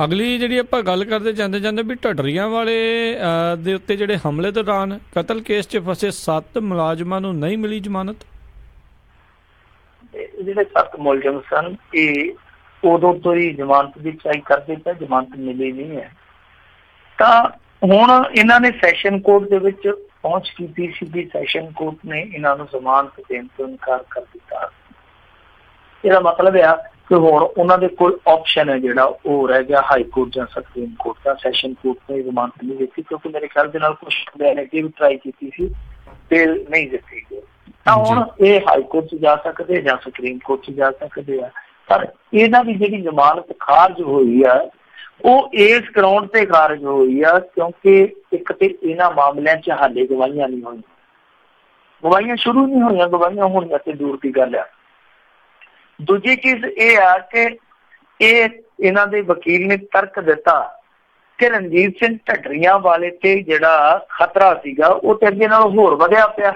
ਅਗਲੀ ਜਿਹੜੀ ਆਪਾਂ ਗੱਲ ਕਰਦੇ ਜਾਂਦੇ ਵੀ ਢੱਡਰੀਆਂ ਵਾਲੇ ਦੇ ਉੱਤੇ ਜਿਹੜੇ ਹਮਲੇ ਦੌਰਾਨ ਕਤਲ ਕੇਸ 'ਚ ਫਸੇ 7 ਮੁਲਾਜ਼ਮਾਂ ਨੂੰ ਨਹੀਂ ਮਿਲੀ ਜ਼ਮਾਨਤ। ਜਿਹੜੇ 7 ਮੁਲਜ਼ਮ ਸਨ ਇਹ ਉਦੋਂ ਤੋਂ ਹੀ ਜ਼ਮਾਨਤ ਦੀ ਟਰਾਈ ਕਰਦੇ ਪਏ, ਜ਼ਮਾਨਤ ਮਿਲੀ ਨਹੀਂ ਹੈ। ਤਾਂ ਹੁਣ ਇਹਨਾਂ ਨੇ ਸੈਸ਼ਨ ਕੋਰਟ ਦੇ ਵਿੱਚ ਪਹੁੰਚ ਕੀਤੀ ਸੀ ਕਿ ਸੈਸ਼ਨ ਕੋਰਟ ਨੇ ਇਹਨਾਂ ਨੂੰ ਜ਼ਮਾਨਤ ਦੇਣ ਤੋਂ ਇਨਕਾਰ ਕਰ ਦਿੱਤਾ। ਇਹਦਾ ਮਤਲਬ ਆ ਕਿ ਹੁਣ ਉਹਨਾਂ ਦੇ ਕੋਲ ਆਪਸ਼ਨ ਹੈ ਜਿਹੜਾ ਉਹ ਰਹਿ ਗਿਆ ਹਾਈ ਕੋਰਟ ਜਾਂ ਸੁਪਰੀਮ ਕੋਰਟ ਦਾ। ਸੈਸ਼ਨ ਕੋਰਟ ਨੇ ਜ਼ਮਾਨਤ ਨਹੀਂ ਦਿੱਤੀ ਕਿਉਂਕਿ ਮੇਰੇ ਖਿਆਲ ਦੇ ਨਾਲ ਕੁਛ ਵੀ ਟਰਾਈ ਕੀਤੀ ਸੀ ਤੇ ਨਹੀਂ ਦਿੱਤੀ ਗਈ। ਤਾਂ ਹੁਣ ਇਹ ਹਾਈ ਕੋਰਟ 'ਚ ਜਾ ਸਕਦੇ ਜਾਂ ਸੁਪਰੀਮ ਕੋਰਟ 'ਚ ਜਾ ਸਕਦੇ ਆ। ਪਰ ਇਹਨਾਂ ਦੀ ਜਿਹੜੀ ਜ਼ਮਾਨਤ ਖਾਰਜ ਹੋਈ ਆ ਉਹ ਇਸ ਗਰਾਊਂਡ ਤੇ ਖਾਰਜ ਹੋਈ ਆ ਕਿਉਂਕਿ ਇੱਕ ਤੇ ਇਹਨਾਂ ਮਾਮਲਿਆਂ 'ਚ ਹਾਲੇ ਗਵਾਹੀਆਂ ਨਹੀਂ ਹੋਈਆਂ, ਗਵਾਹੀਆਂ ਸ਼ੁਰੂ ਨਹੀਂ ਹੋਈਆਂ, ਗਵਾਹੀਆਂ ਹੋਣੀਆਂ ਤੇ ਦੂਰ ਦੀ ਗੱਲ ਆ। ਦੂਜੀ ਚੀਜ਼ ਇਹ ਆ ਕਿ ਇਹਨਾਂ ਦੇ ਵਕੀਲ ਨੇ ਤਰਕ ਦਿੱਤਾ ਕਿ ਰਣਜੀਤ ਸਿੰਘ ਢੱਡਰੀਆਂ ਵਾਲੇ ਤੇ ਜਿਹੜਾ ਖਤਰਾ ਸੀਗਾ ਉਹ ਤੇ ਅੱਗੇ ਨਾਲ ਹੋਰ ਵਧਿਆ ਪਿਆ।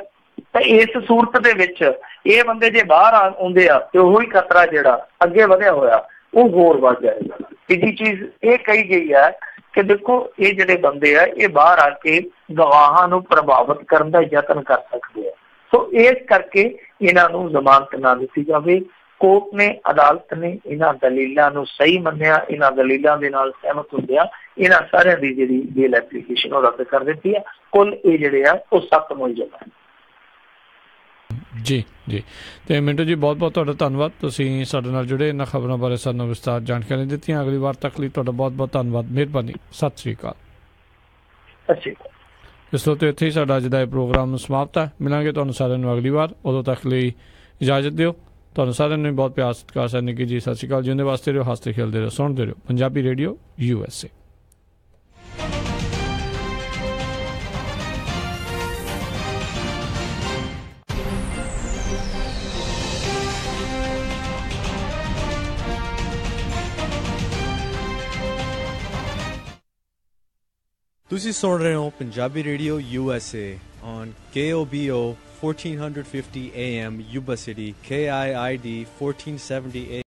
ਤਾਂ ਇਸ ਸੂਰਤ ਦੇ ਵਿੱਚ ਇਹ ਬੰਦੇ ਜੇ ਬਾਹਰ ਆਉਂਦੇ ਆ ਤੇ ਉਹੀ ਖਤਰਾ ਜਿਹੜਾ ਅੱਗੇ ਵਧਿਆ ਹੋਇਆ ਉਹ ਹੋਰ ਵੱਧ ਜਾਏਗਾ। ਤੀਜੀ ਚੀਜ਼ ਇਹ ਕਹੀ ਗਈ ਹੈ ਕਿ ਦੇਖੋ ਇਹ ਜਿਹੜੇ ਬੰਦੇ ਆ ਇਹ ਬਾਹਰ ਆ ਕੇ ਗਵਾਹਾਂ ਨੂੰ ਪ੍ਰਭਾਵਿਤ ਕਰਨ ਦਾ ਯਤਨ ਕਰ ਸਕਦੇ ਆ। ਸੋ ਇਸ ਕਰਕੇ ਇਹਨਾਂ ਨੂੰ ਜ਼ਮਾਨਤ ਨਾ ਦਿੱਤੀ ਜਾਵੇ। ਕੋਰਟ ਨੇ, ਅਦਾਲਤ ਨੇ ਇਹਨਾਂ ਦਲੀਲਾਂ ਨੂੰ ਸਹੀ ਮੰਨਿਆ, ਇਹਨਾਂ ਦਲੀਲਾਂ ਦੇ ਨਾਲ ਸਹਿਮਤ ਹੁੰਦਿਆਂ ਇਹਨਾਂ ਸਾਰਿਆਂ ਦੀ ਜਿਹੜੀ ਬੇਲ ਐਪਲੀਕੇਸ਼ਨ ਉਹ ਰੱਦ ਕਰ ਦਿੱਤੀ ਆ। ਕੁੱਲ ਇਹ ਜਿਹੜੇ ਆ ਉਹ 7 ਮੁਲਜ਼ਮ ਹਨ। ਜੀ ਜੀ, ਤੇ ਮਿੰਟੂ ਜੀ ਬਹੁਤ ਬਹੁਤ ਤੁਹਾਡਾ ਧੰਨਵਾਦ, ਤੁਸੀਂ ਸਾਡੇ ਨਾਲ ਜੁੜੇ, ਇਹਨਾਂ ਖਬਰਾਂ ਬਾਰੇ ਸਾਨੂੰ ਵਿਸਤਾਰ ਜਾਣਕਾਰੀ ਦਿੱਤੀਆਂ। ਅਗਲੀ ਵਾਰ ਤੱਕ ਲਈ ਤੁਹਾਡਾ ਬਹੁਤ ਬਹੁਤ ਧੰਨਵਾਦ, ਮਿਹਰਬਾਨੀ, ਸਤਿ ਸ਼੍ਰੀ ਅਕਾਲ। ਸਤਿ ਸ਼੍ਰੀ ਅਕਾਲ। ਇਸ ਤੋਂ ਇੱਥੇ ਹੀ ਸਾਡਾ ਅੱਜ ਦਾ ਇਹ ਪ੍ਰੋਗਰਾਮ ਸਮਾਪਤ ਹੈ। ਮਿਲਾਂਗੇ ਤੁਹਾਨੂੰ ਸਾਰਿਆਂ ਨੂੰ ਅਗਲੀ ਵਾਰ, ਉਦੋਂ ਤੱਕ ਲਈ ਇਜਾਜ਼ਤ ਦਿਓ। ਤੁਹਾਨੂੰ ਸਾਰਿਆਂ ਨੂੰ ਬਹੁਤ ਪਿਆਰ ਸਤਿਕਾਰ ਸਤਿ ਨਿੱਕੀ ਜੀ, ਸਤਿ ਸ਼੍ਰੀ ਅਕਾਲ। ਜਿਉਂਦੇ ਵਾਸਤੇ ਰਹੋ, ਹੱਸਦੇ ਖੇਲਦੇ ਰਹੋ, ਸੁਣਦੇ ਰਹੋ ਪੰਜਾਬੀ ਰੇਡੀਓ USA। ਤੁਸੀਂ ਸੁਣ ਰਹੇ ਹੋ Punjabi radio USA on KOBO 1450 AM Yuba City, KIID 1470 AM